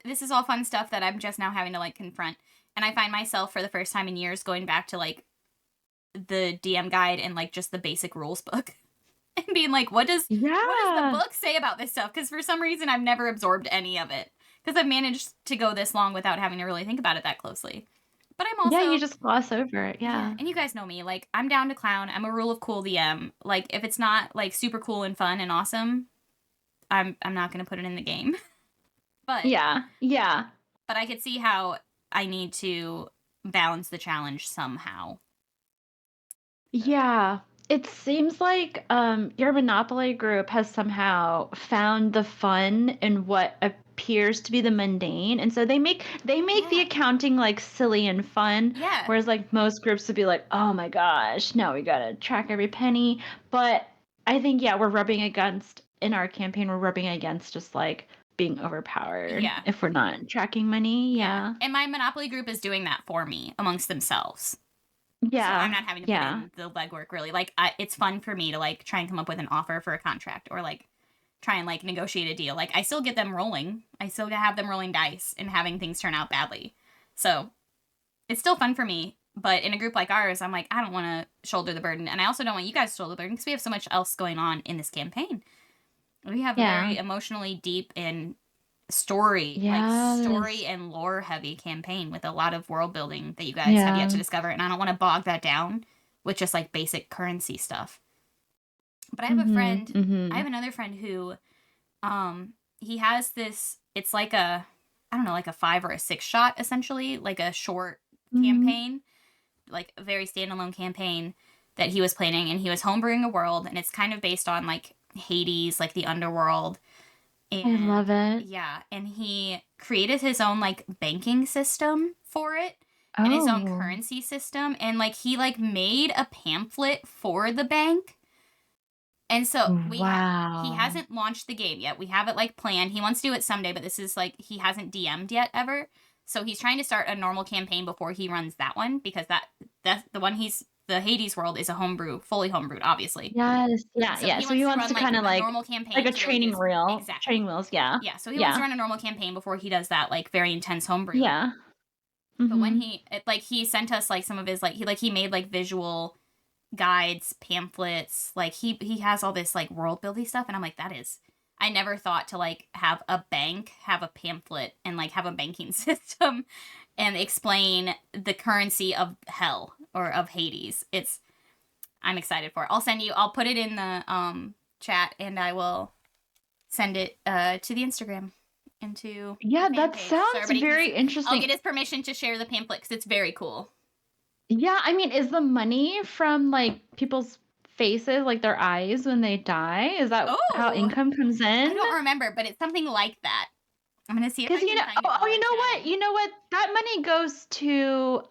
this is all fun stuff that I'm just now having to, like, confront. And I find myself, for the first time in years, going back to, like, the DM guide and, like, just the basic rules book. And being like, what does the book say about this stuff? Because for some reason, I've never absorbed any of it. Because I've managed to go this long without having to really think about it that closely. But I'm also... Yeah, you just gloss over it, yeah. And you guys know me. Like, I'm down to clown. I'm a rule of cool DM. Like, if it's not, like, super cool and fun and awesome, I'm not going to put it in the game. But... Yeah. But I could see how I need to balance the challenge somehow. Yeah. It seems like your Monopoly group has somehow found the fun in what appears to be the mundane, and so they make the accounting like silly and fun. Yeah. Whereas like most groups would be like, oh my gosh, now we gotta track every penny. But I think we're rubbing against just like being overpowered if we're not tracking money. Yeah. And my Monopoly group is doing that for me amongst themselves. Yeah. So I'm not having to put in the legwork, really. Like, it's fun for me to, like, try and come up with an offer for a contract or, like, try and, like, negotiate a deal. Like, I still get them rolling. I still have them rolling dice and having things turn out badly. So it's still fun for me. But in a group like ours, I'm like, I don't want to shoulder the burden. And I also don't want you guys to shoulder the burden because we have so much else going on in this campaign. We have a very emotionally deep and story and lore heavy campaign with a lot of world building that you guys have yet to discover, and I don't want to bog that down with just like basic currency stuff. But I have a friend, I have another friend who he has this, it's like a, I don't know, like a 5 or a 6 shot, essentially, like a short Mhm. campaign, like a very standalone campaign that he was planning, and he was homebrewing a world, and it's kind of based on like Hades, like the underworld. I And love it. yeah, and he created his own like banking system for it and his own Oh. currency system, and like he like made a pamphlet for the bank. And so he Wow. hasn't launched the game yet. We have it like planned. He wants to do it someday, but this is like he hasn't DM'd yet ever. So he's trying to start a normal campaign before he runs that one, because that's the one the Hades world is a homebrew, fully homebrewed, obviously. Yes. Yeah, So yeah. he So he wants wants to to run like kinda a like normal campaign a to really do training his reel. exactly. Training wheels, yeah. Yeah, so he wants to Yeah. run a normal campaign before he does that like very intense homebrew. Yeah. But when Mhm. he sent us like some of his like he made like visual guides, pamphlets, like he has all this like world building stuff, and I'm like, I never thought to like have a bank have a pamphlet and like have a banking system and explain the currency of hell or of Hades. I'm excited for it. I'll put it in the chat, and I will send it to the Instagram and to Yeah, the fan that page, so sounds everybody very can. I'll get interesting. his permission to share the pamphlet because it's very cool. Yeah, I mean, is the money from, like, people's faces, like, their eyes when they die? Is that how Oh, income comes in? I don't remember, but it's something like that. I'm gonna see if 'Cause, I can find it while you we're know what? chatting. You know what? That money goes to,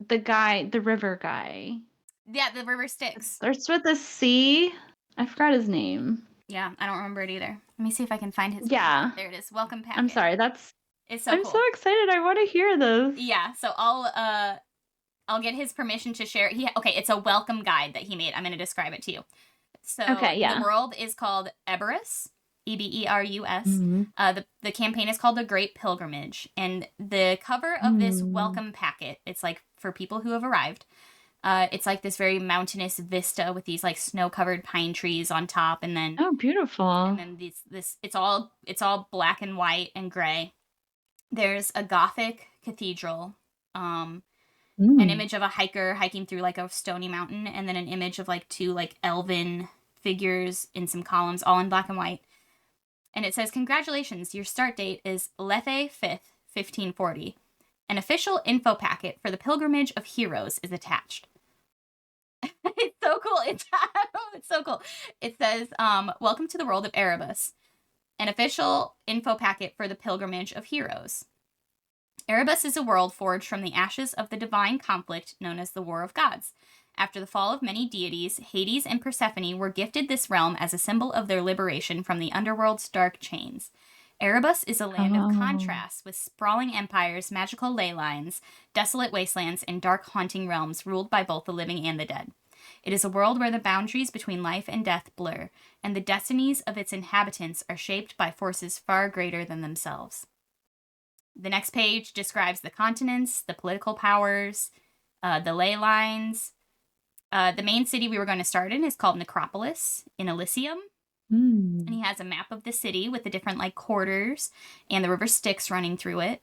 the guy, the river guy. Yeah, the river Styx. Starts with a C. I forgot his name. Yeah, I don't remember it either. Let me see if I can find his Yeah. pamphlet. There it is. Welcome packet. I'm sorry, It's so I'm cool. so excited, I wanna hear this. Yeah, so I'll get his permission to share. It's a welcome guide that he made. I'm gonna describe it to you. So Okay, yeah. the world is called Eberus, Eberus. Mhm. The campaign is called The Great Pilgrimage, and the cover of this welcome packet, it's like for people who have arrived. It's like this very mountainous vista with these like snow-covered pine trees on top, and then Oh, beautiful. and then it's all black and white and gray. There's a Gothic cathedral, an image of a hiker hiking through like a stony mountain, and then an image of like two like elven figures in some columns, all in black and white. And it says, "Congratulations, your start date is Lethe 5th, 1540. An official info packet for the Pilgrimage of Heroes is attached." It's so cool. It's so cool. It says, "Welcome to the world of Erebus. An official info packet for the Pilgrimage of Heroes. Erebus is a world forged from the ashes of the divine conflict known as the War of Gods. After the fall of many deities, Hades and Persephone were gifted this realm as a symbol of their liberation from the underworld's dark chains. Erebus is a land of contrasts, with sprawling empires, magical ley lines, desolate wastelands, and dark haunting realms ruled by both the living and the dead. It is a world where the boundaries between life and death blur, and the destinies of its inhabitants are shaped by forces far greater than themselves." The next page describes the continents, the political powers, the ley lines. The main city we were going to start in is called Necropolis in Elysium. And he has a map of the city with the different like quarters and the river Styx running through it.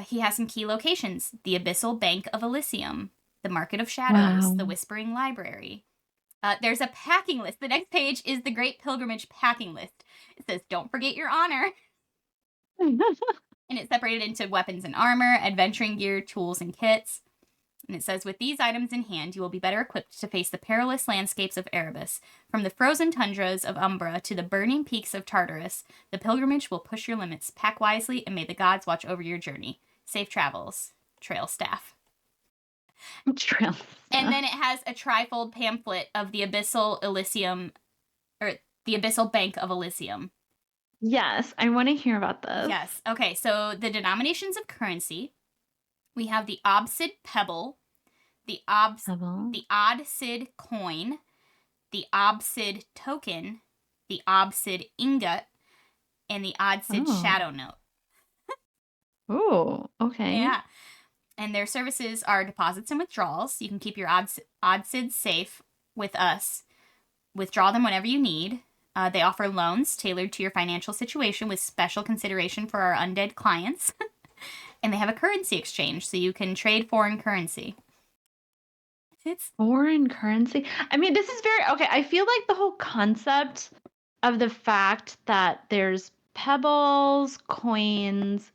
He has some key locations: the Abyssal Bank of Elysium, the Market of Shadows, the Whispering Library. There's a packing list. The next page is the Great Pilgrimage packing list. It says, "Don't forget your honor." And it's separated into weapons and armor, adventuring gear, tools, and kits. And it says, "With these items in hand, you will be better equipped to face the perilous landscapes of Erebus. From the frozen tundras of Umbra to the burning peaks of Tartarus, the pilgrimage will push your limits. Pack wisely, and may the gods watch over your journey. Safe travels. Trail Staff." Trail Staff. And then it has a trifold pamphlet of the Abyssal Elysium, or the Abyssal Bank of Elysium. Yes, I want to hear about this. Yes. Okay, so the denominations of currency. We have the Obsid Pebble, the Odd-Sid Coin, the Obsid Token, the Obsid Ingot, and the Odd-Sid Shadow Note. Oh, okay. Yeah. And their services are deposits and withdrawals. You can keep your Odd-Sids safe with us. Withdraw them whenever you need. They offer loans tailored to your financial situation with special consideration for our undead clients. And they have a currency exchange, so you can trade foreign currency. It's foreign currency. I mean, this is very okay. I feel like the whole concept of the fact that there's pebbles, coins,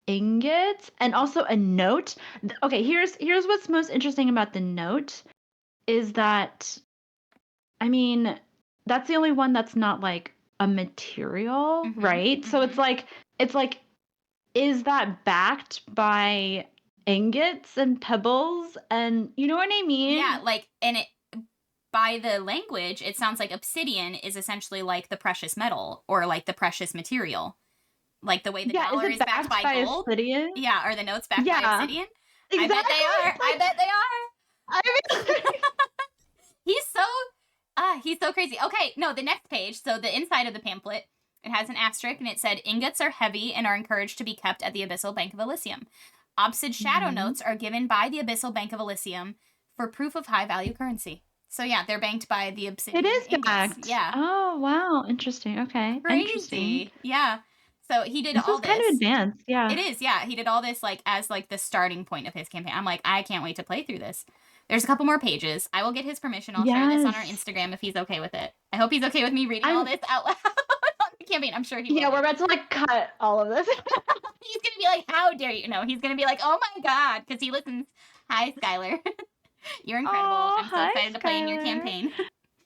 ingots, and also a note. Okay, here's what's most interesting about the note is that, I mean, that's the only one that's not like a material, right? So it's like, is that backed by ingots and pebbles? And you know what I mean? Yeah, like, and it, by the language, it sounds like obsidian is essentially like the precious metal or like the precious material. Like the way the dollar is backed by gold. Obsidian? Yeah, are the notes backed by obsidian? Exactly. I bet they are. I bet they are. I mean, He's so crazy. Okay, no, the next page. So the inside of the pamphlet, it has an asterisk and it said, ingots are heavy and are encouraged to be kept at the Abyssal Bank of Elysium. Obsid shadow notes are given by the Abyssal Bank of Elysium for proof of high value currency. So yeah, they're banked by the obsidian. It is ingots. banked. Yeah. Oh wow, interesting. Okay. Crazy. Interesting. Yeah. So he did this all is this. Kind of advanced, yeah. It is, yeah. He did all this like as like the starting point of his campaign. I'm like, I can't wait to play through this. There's a couple more pages. I will get his permission. I'll share this on our Instagram if he's okay with it. I hope he's okay with me reading all this out loud on the campaign. I'm sure he will. Yeah, we're about to like cut all of this. He's gonna be like, how dare you? No, he's gonna be like, oh my god, because he listens. Hi, Skylar. You're incredible. I'm so excited to play in your campaign.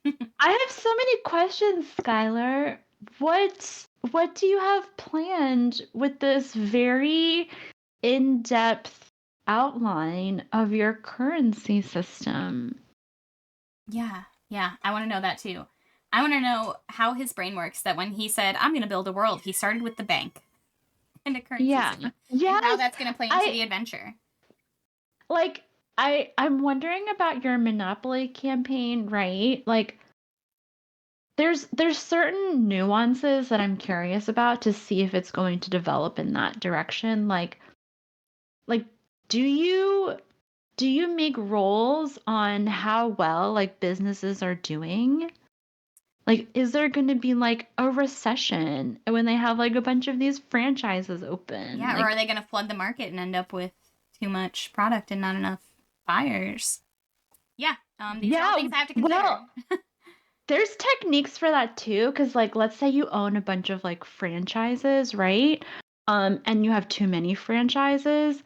I have so many questions, Skylar. What do you have planned with this very in-depth outline of your currency system? Yeah. I want to know that too. I want to know how his brain works, that when he said, I'm going to build a world, he started with the bank and a currency system. Yeah. And how that's going to play into the adventure. Like, I'm wondering about your Monopoly campaign, right? Like, there's certain nuances that I'm curious about to see if it's going to develop in that direction. Like do you make rolls on how well like businesses are doing? Like, is there going to be like a recession when they have like a bunch of these franchises open? Yeah, like, or are they going to flood the market and end up with too much product and not enough buyers? Yeah, these are all things I have to consider. Well, there's techniques for that too, because like let's say you own a bunch of like franchises, right? And you have too many franchises.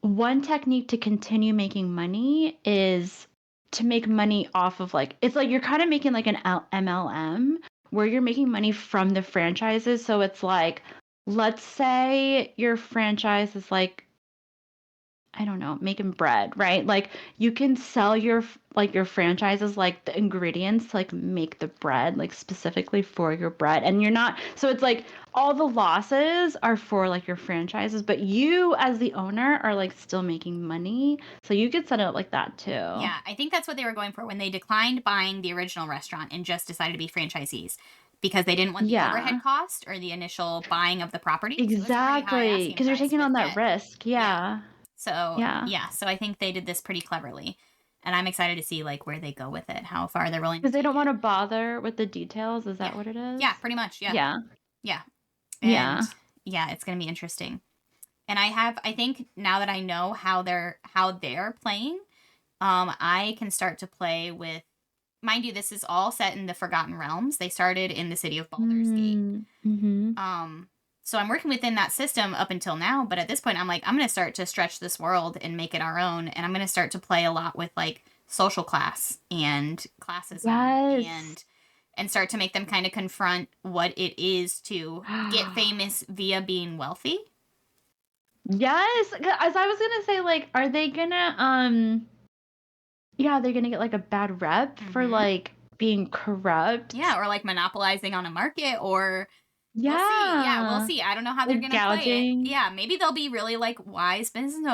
One technique to continue making money is to make money off of like, it's like you're kind of making like an MLM where you're making money from the franchises. So it's like, let's say your franchise is like, I don't know, making bread, right? Like you can sell your franchises, like the ingredients to like make the bread, like specifically for your bread. And you're not, so it's like all the losses are for like your franchises, but you as the owner are like still making money. So you could set it up like that too. Yeah, I think that's what they were going for when they declined buying the original restaurant and just decided to be franchisees, because they didn't want the overhead cost or the initial buying of the property. Exactly. Because you're taking on that risk. Yeah. So so I think they did this pretty cleverly, and I'm excited to see like where they go with it, how far they're willing. Because they don't want to bother with the details. Is that what it is? Yeah, pretty much. Yeah. And it's gonna be interesting. And I think now that I know how they're playing, I can start to play with. Mind you, this is all set in the Forgotten Realms. They started in the city of Baldur's Gate. So I'm working within that system up until now, but at this point I'm like, I'm going to start to stretch this world and make it our own, and I'm going to start to play a lot with like social class and classism and start to make them kind of confront what it is to get famous via being wealthy. Yes, as I was going to say, like, are they going to they're going to get like a bad rep for like being corrupt? Yeah, or like monopolizing on a market, or we'll see. I don't know how they're going to play it. Yeah, maybe they'll be really like wise business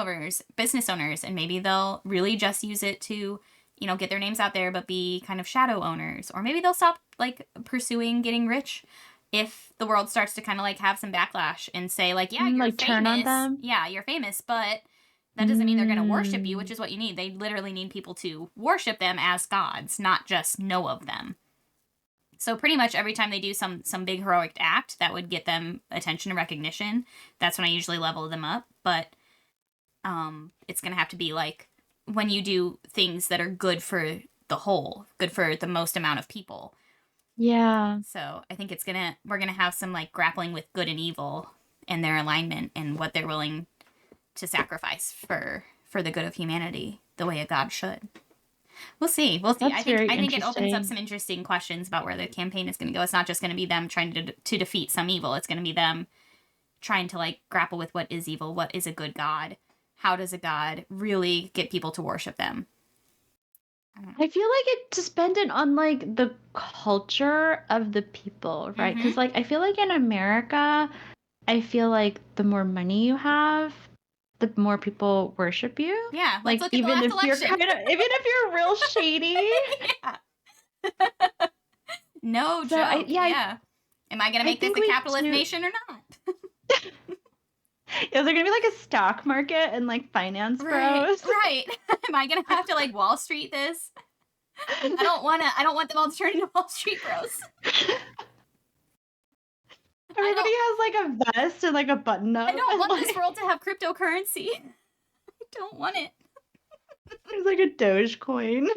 owners, and maybe they'll really just use it to, get their names out there, but be kind of shadow owners. Or maybe they'll stop like pursuing getting rich if the world starts to kind of like have some backlash and say like, yeah, you're like famous. Turn on them. Yeah, you're famous, but that doesn't mean they're going to worship you, which is what you need. They literally need people to worship them as gods, not just know of them. So pretty much every time they do some big heroic act that would get them attention and recognition, that's when I usually level them up. But it's going to have to be like when you do things that are good for the whole, good for the most amount of people. Yeah. So I think we're gonna have some like grappling with good and evil and their alignment and what they're willing to sacrifice for the good of humanity, the way a god should. We'll see. We'll see. That's I think very it opens up interesting. some interesting questions about where the campaign is going to go. It's not just going to be them trying to defeat some evil. It's going to be them trying to like grapple with what is evil, what is a good god, how does a god really get people to worship them. I feel like it's dependent on like the culture of the people, right? Because like I feel like in America, I feel like the more money you have, the more people worship you. Yeah, let's Like look at the last election. even if you're real shady. Yeah. No So joke. Yeah. Am I going to make this a capitalist nation or not? Is there gonna be like a stock market and like finance bros? Right. Am I gonna have to like Wall Street this? I don't want them all to turn into Wall Street bros. Everybody has like a vest and like a button up. I don't want this world to have cryptocurrency. I don't want it. There's like a Dogecoin.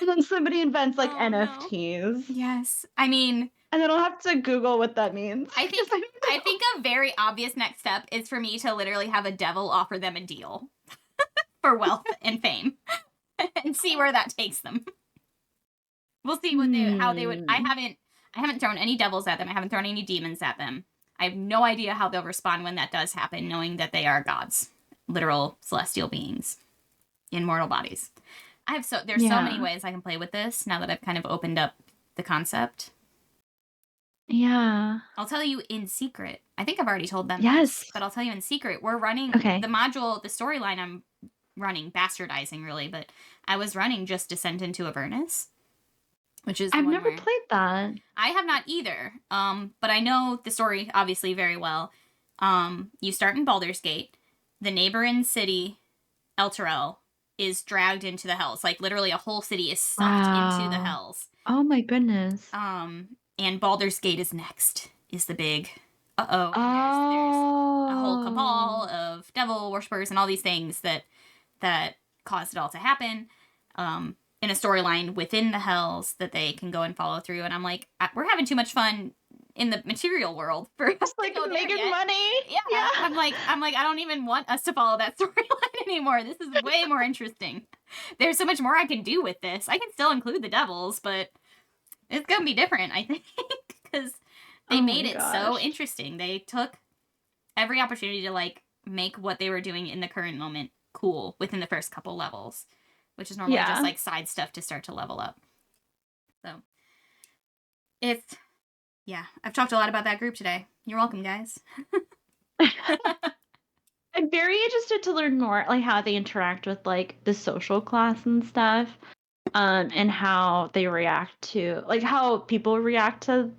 And then somebody invents like NFTs. No. Yes. I mean, and then I'll have to Google what that means. I think a very obvious next step is for me to literally have a devil offer them a deal for wealth and fame and see where that takes them. We'll see how they would. I haven't thrown any devils at them. I haven't thrown any demons at them. I have no idea how they'll respond when that does happen, knowing that they are gods, literal celestial beings in mortal bodies. There's so many ways I can play with this now that I've kind of opened up the concept. Yeah. I'll tell you in secret. I think I've already told them this, but I'll tell you in secret. We're running the storyline I'm running, bastardizing really, but I was running just Descent into Avernus, which is I've never played that. I have not either. But I know the story obviously very well. You start in Baldur's Gate. The neighboring city, Elturel, is dragged into the hells. Like literally a whole city is sucked into the hells. Oh my goodness. And Baldur's Gate is next. Is the big there's a whole cabal of devil worshippers and all these things that caused it all to happen. In a storyline within the hells that they can go and follow through. And I'm like, we're having too much fun in the material world for us like to go making money. Yeah. I'm like, I don't even want us to follow that storyline anymore. This is way more interesting. There's so much more I can do with this. I can still include the devils, but it's gonna be different, I think, because they made it so interesting. They took every opportunity to like make what they were doing in the current moment cool within the first couple levels, which is normally just like side stuff to start to level up. So I've talked a lot about that group today. You're welcome, guys. I'm very interested to learn more, like how they interact with like the social class and stuff, and how they react to, like how people react to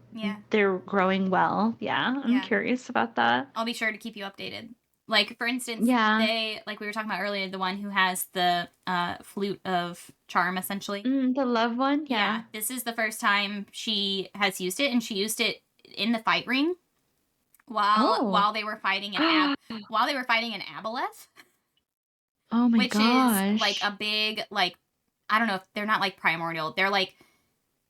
their growing well. Yeah, I'm curious about that. I'll be sure to keep you updated. Like, for instance, they, like we were talking about earlier, the one who has the flute of charm, essentially. The love one? Yeah. This is the first time she has used it, and she used it in the fight ring while they were fighting an aboleth. Oh my gosh. Which is like a big, like, I don't know if they're not like primordial. They're like,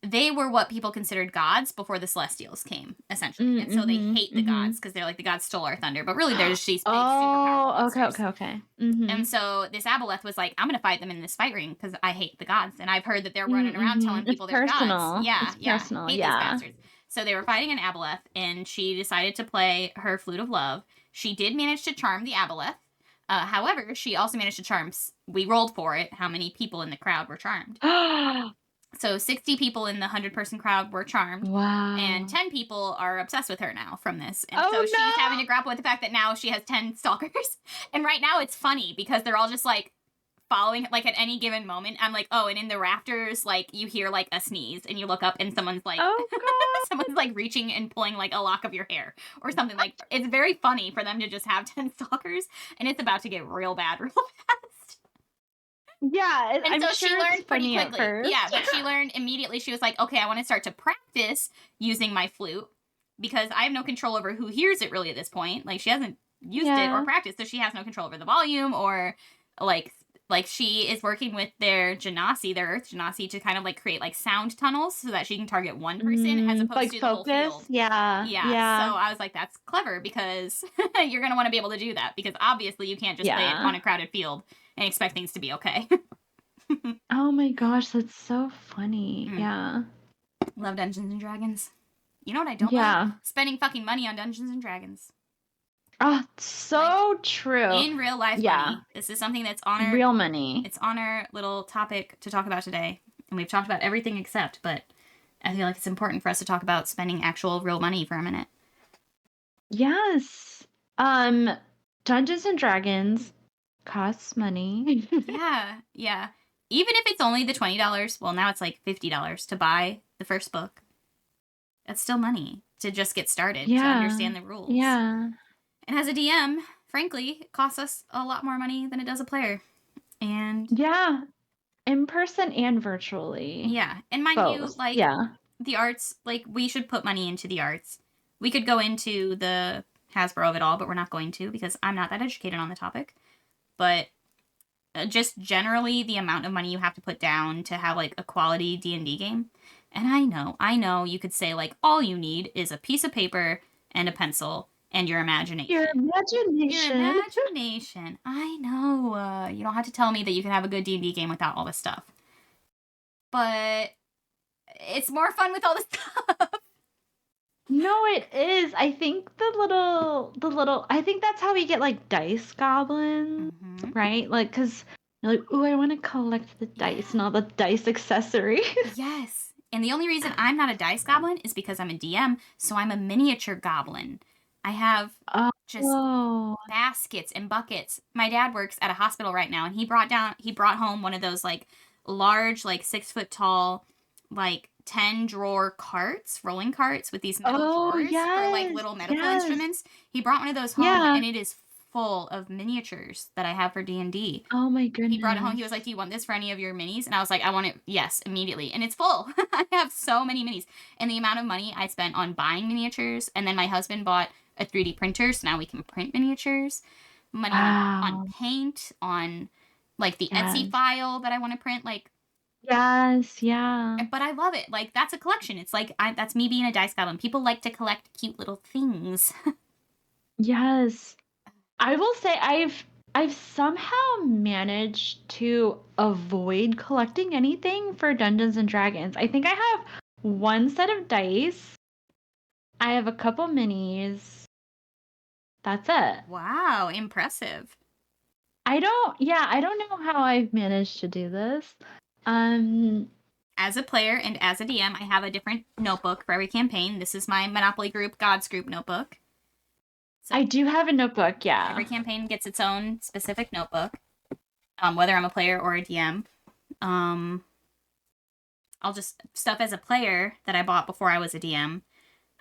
they were what people considered gods before the Celestials came, essentially. And so they hate the gods because they're like, the gods stole our thunder. But really, they're just these big, super powerful monsters. Okay. And so this aboleth was like, I'm going to fight them in this fight ring because I hate the gods. And I've heard that they're running around telling people they're gods. Yeah, personal. Hate these bastards. So they were fighting an aboleth, and she decided to play her flute of love. She did manage to charm the aboleth. However, she also managed to charm, we rolled for it, how many people in the crowd were charmed. So 60 people in the 100-person crowd were charmed. Wow. And 10 people are obsessed with her now from this. And so she's having to grapple with the fact that now she has 10 stalkers. And right now it's funny because they're all just like following, like at any given moment. I'm like, and in the rafters, like you hear like a sneeze and you look up and someone's like, someone's like reaching and pulling like a lock of your hair or something. Like, it's very funny for them to just have 10 stalkers, and it's about to get real bad real fast. Yeah, and I'm so sure she learned it's pretty funny quickly. At first. Yeah, but she learned immediately. She was like, okay, I want to start to practice using my flute because I have no control over who hears it really at this point. Like, she hasn't used it or practiced, so she has no control over the volume or like Like, she is working with their genasi, their earth genasi, to kind of, like, create, like, sound tunnels so that she can target one person as opposed like to the whole focus? field. Yeah. So I was like, that's clever, because you're going to want to be able to do that, because obviously you can't just play it on a crowded field and expect things to be okay. Oh my gosh, that's so funny. Yeah. Love Dungeons and Dragons. You know what I don't love? Yeah. Spending fucking money on Dungeons and Dragons. Oh, so true. In real life money. This is something that's on our real money. It's on our little topic to talk about today. And we've talked about everything except, but I feel like it's important for us to talk about spending actual real money for a minute. Yes. Dungeons and Dragons costs money. Yeah. Even if it's only the $20, well, now it's like $50 to buy the first book. That's still money to just get started, to understand the rules. Yeah. And as a DM, frankly, it costs us a lot more money than it does a player. And yeah, in person and virtually. Yeah. And mind you, like, the arts, like, we should put money into the arts. We could go into the Hasbro of it all, but we're not going to, because I'm not that educated on the topic. But just generally the amount of money you have to put down to have, like, a quality D&D game. And I know you could say, like, all you need is a piece of paper and a pencil and your imagination. Your imagination. I know. You don't have to tell me that you can have a good D&D game without all this stuff. But it's more fun with all this stuff. No, it is. I think the little, I think that's how we get, like, dice goblins, right? Like, because you're like, ooh, I want to collect the dice and all the dice accessories. Yes. And the only reason I'm not a dice goblin is because I'm a DM, so I'm a miniature goblin. I have just baskets and buckets. My dad works at a hospital right now, and he brought home one of those, like, large, like, 6 foot tall, like, 10 drawer carts, rolling carts with these metal drawers for, like, little medical instruments. He brought one of those home, and it is full of miniatures that I have for D&D. Oh my goodness. He brought it home. He was like, do you want this for any of your minis? And I was like, I want it, yes, immediately. And it's full. I have so many minis. And the amount of money I spent on buying miniatures, and then my husband bought a 3D printer, so now we can print miniatures. Money on paint, on, like, the Etsy file that I want to print, like. Yes, yeah. But I love it. Like, that's a collection. It's like, that's me being a dice goblin. People like to collect cute little things. Yes. I will say I've somehow managed to avoid collecting anything for Dungeons and Dragons. I think I have one set of dice. I have a couple minis. That's it. Wow, impressive. I don't know how I've managed to do this. As a player and as a DM, I have a different notebook for every campaign. This is my Monopoly Group, God's Group notebook. So I do have a notebook, yeah. Every campaign gets its own specific notebook, whether I'm a player or a DM. I'll just, stuff as a player that I bought before I was a DM.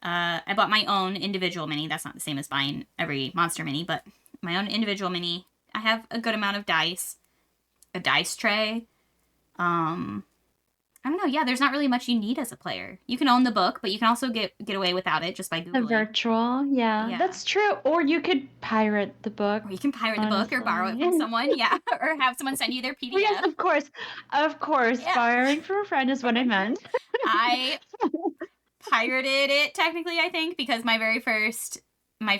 I bought my own individual mini. That's not the same as buying every monster mini, but my own individual mini. I have a good amount of dice, a dice tray. I don't know. Yeah, there's not really much you need as a player. You can own the book, but you can also get away without it just by Googling. The virtual, yeah. That's true. Or you could pirate the book. Or you can pirate the book or borrow it from someone, or have someone send you their PDF. Well, yes, of course. Yeah. Borrowing from a friend is what I meant. I pirated it, technically, I think, because my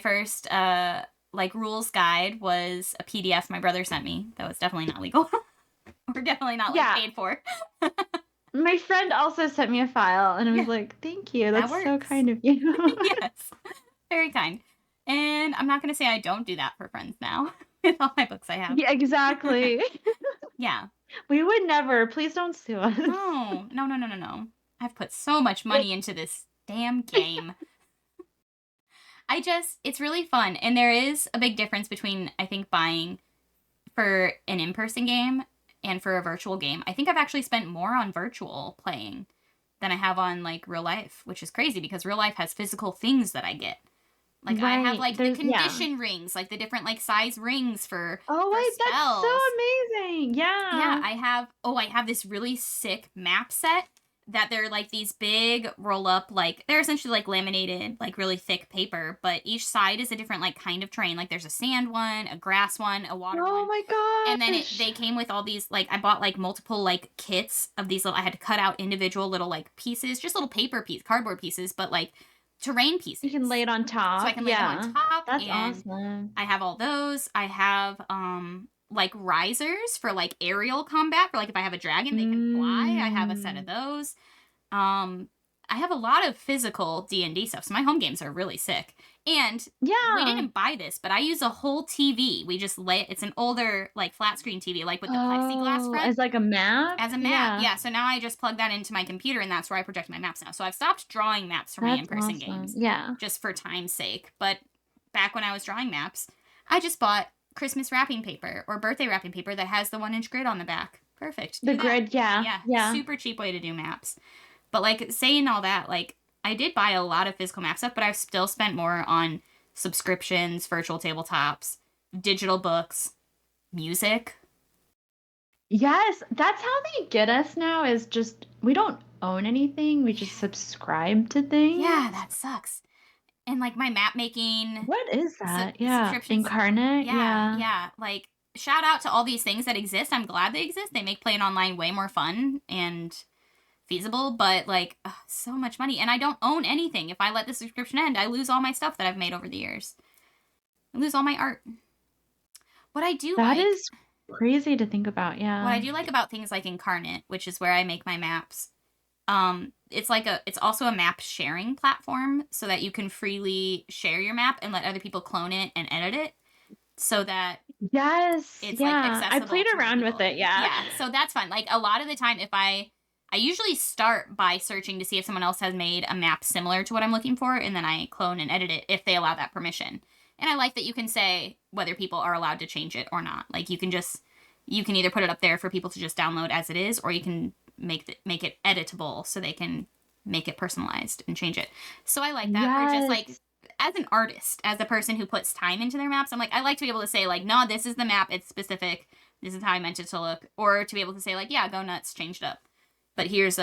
first like, rules guide was a PDF my brother sent me. That was definitely not legal. Or definitely not, like, paid for. My friend also sent me a file, and I was like, thank you. That's so kind of you. Yes. Very kind. And I'm not going to say I don't do that for friends now with all my books I have. Yeah, exactly. Yeah. We would never. Please don't sue us. No. I've put so much money into this damn game. It's really fun. And there is a big difference between, I think, buying for an in-person game and for a virtual game. I think I've actually spent more on virtual playing than I have on, like, real life, which is crazy because real life has physical things that I get. Like, I have, like, the condition rings, like, the different, like, size rings for spells. That's so amazing. Yeah. Yeah, I have this really sick map set that they're like these big roll up, like they're essentially like laminated, like really thick paper, but each side is a different like kind of terrain. Like there's a sand one, a grass one, a water one. Oh my And then gosh. they came with all these, like, I bought like multiple like kits of these little, I had to cut out individual little like pieces, just little cardboard pieces, but like terrain pieces. You can lay it on top. So I can lay them on top. That's and awesome. I have all those. I have like risers for like aerial combat, for like if I have a dragon, they can fly. I have a set of those. I have a lot of physical D&D stuff, so my home games are really sick. And we didn't buy this, but I use a whole TV. We just it's an older, like, flat screen TV, like with the plexiglass front. As like a map? As a map, yeah. So now I just plug that into my computer, and that's where I project my maps now. So I've stopped drawing maps for my in-person games. Yeah. Just for time's sake. But back when I was drawing maps, I just bought Christmas wrapping paper or birthday wrapping paper that has the 1-inch grid on the back. Perfect. The grid, yeah. Yeah. Super cheap way to do maps. But, like, saying all that, like, I did buy a lot of physical map stuff, but I've still spent more on subscriptions, virtual tabletops, digital books, music. Yes, that's how they get us now, is just, we don't own anything, we just subscribe to things. Yeah, that sucks. And, like, my map making... What is that? Incarnate? Yeah. Like, shout out to all these things that exist. I'm glad they exist. They make playing online way more fun and feasible, but, like, so much money. And I don't own anything. If I let the subscription end, I lose all my stuff that I've made over the years. I lose all my art. What I do That is crazy to think about, yeah. What I do like about things like Incarnate, which is where I make my maps, it's also a map sharing platform, so that you can freely share your map and let other people clone it and edit it, so that it's like accessible. I played around with it, Yeah, so that's fun. Like, a lot of the time, if I usually start by searching to see if someone else has made a map similar to what I'm looking for, and then I clone and edit it if they allow that permission. And I like that you can say whether people are allowed to change it or not. Like, you can either put it up there for people to just download as it is, or you can make it editable so they can make it personalized and change it. So I like that. Yes. For just, like, as an artist, as a person who puts time into their maps, I'm like, I like to be able to say, like, no, this is the map, it's specific, this is how I meant it to look. Or to be able to say, like, yeah, go nuts, change it up. But here's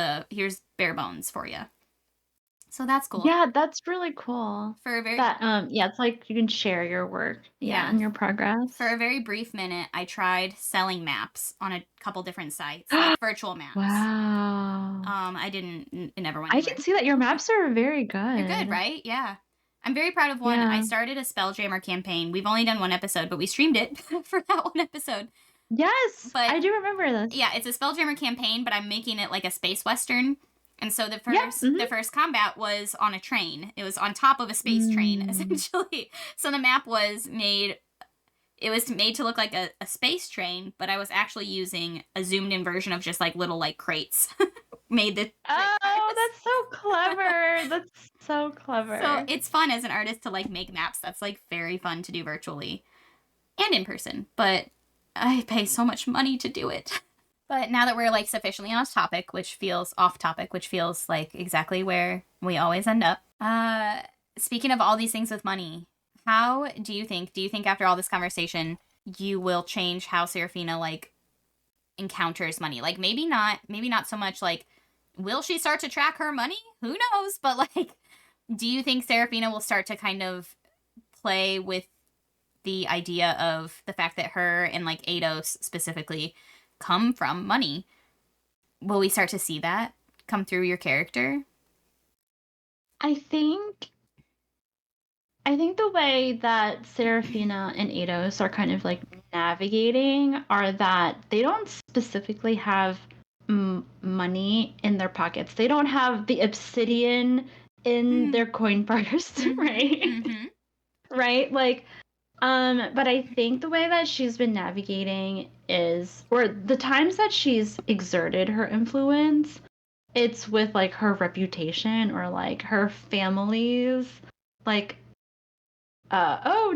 bare bones for you. So that's cool. Yeah, that's really cool. For a very it's like you can share your work, and your progress. For a very brief minute, I tried selling maps on a couple different sites, like virtual maps. Wow. It never went. I can see that your maps are very good. They're good, right? Yeah. I'm very proud of one. I started a Spelljammer campaign. We've only done one episode, but we streamed it for that one episode. Yes, but I do remember this. Yeah, it's a Spelljammer campaign, but I'm making it like a space western. And so the first combat was on a train. It was on top of a space train, essentially. So the map was made to look like a space train, but I was actually using a zoomed in version of just like little like crates. That's so clever. That's so clever. So it's fun as an artist to like make maps. That's like very fun to do virtually and in person, but I pay so much money to do it. But now that we're like sufficiently off topic, which feels like exactly where we always end up. Speaking of all these things with money, how do you think after all this conversation, you will change how Serafina like encounters money? Like maybe not so much like, will she start to track her money? Who knows? But like, do you think Serafina will start to kind of play with the idea of the fact that her and like Eidos specifically come from money? Will we start to see that come through your character? I think the way that Serafina and Eidos are kind of like navigating are that they don't specifically have money in their pockets. They don't have the obsidian in their coin purse, right? Mm-hmm. Right? Like, but I think the way that she's been navigating is, or the times that she's exerted her influence, it's with like her reputation or like her family's like,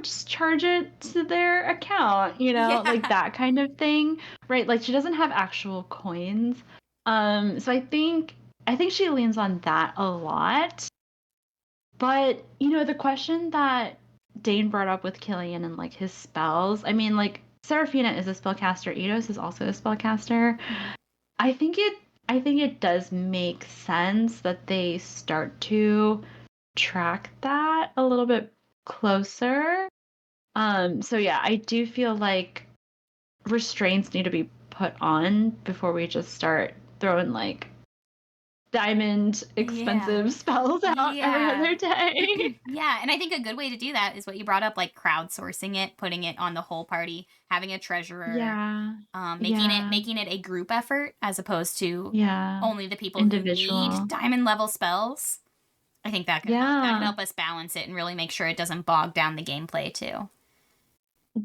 just charge it to their account, like that kind of thing, right? Like she doesn't have actual coins. So I think she leans on that a lot. But, the question that Dane brought up with Killian and like his spells, I mean, like Serafina is a spellcaster, Eidos is also a spellcaster. I think I think it does make sense that they start to track that a little bit closer. So yeah, I do feel like restraints need to be put on before we just start throwing like diamond expensive spells out every other day. Yeah, and I think a good way to do that is what you brought up, like crowdsourcing it, putting it on the whole party, having a treasurer, making it a group effort as opposed to only the people who need diamond level spells. I think that can help us balance it and really make sure it doesn't bog down the gameplay too.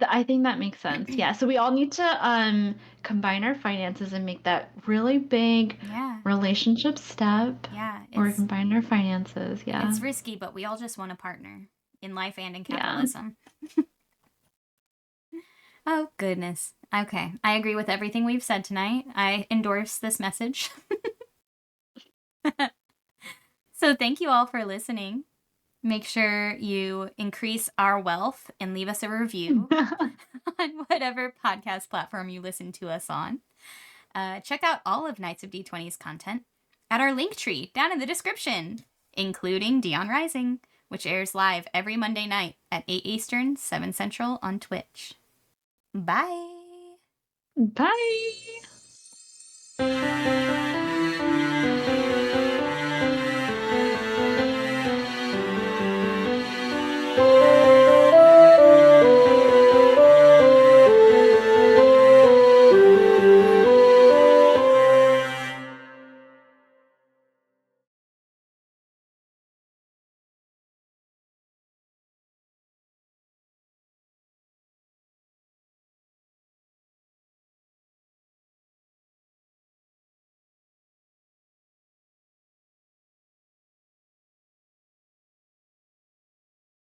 I think that makes sense. Yeah. So we all need to combine our finances and make that really big relationship step. Yeah. Or combine our finances. Yeah. It's risky, but we all just want a partner in life and in capitalism. Yeah. Oh, goodness. Okay. I agree with everything we've said tonight. I endorse this message. So thank you all for listening. Make sure you increase our wealth and leave us a review on whatever podcast platform you listen to us on. Check out all of Knights of D20's content at our link tree down in the description, including Dion Rising, which airs live every Monday night at 8 Eastern, 7 Central on Twitch. Bye! Bye!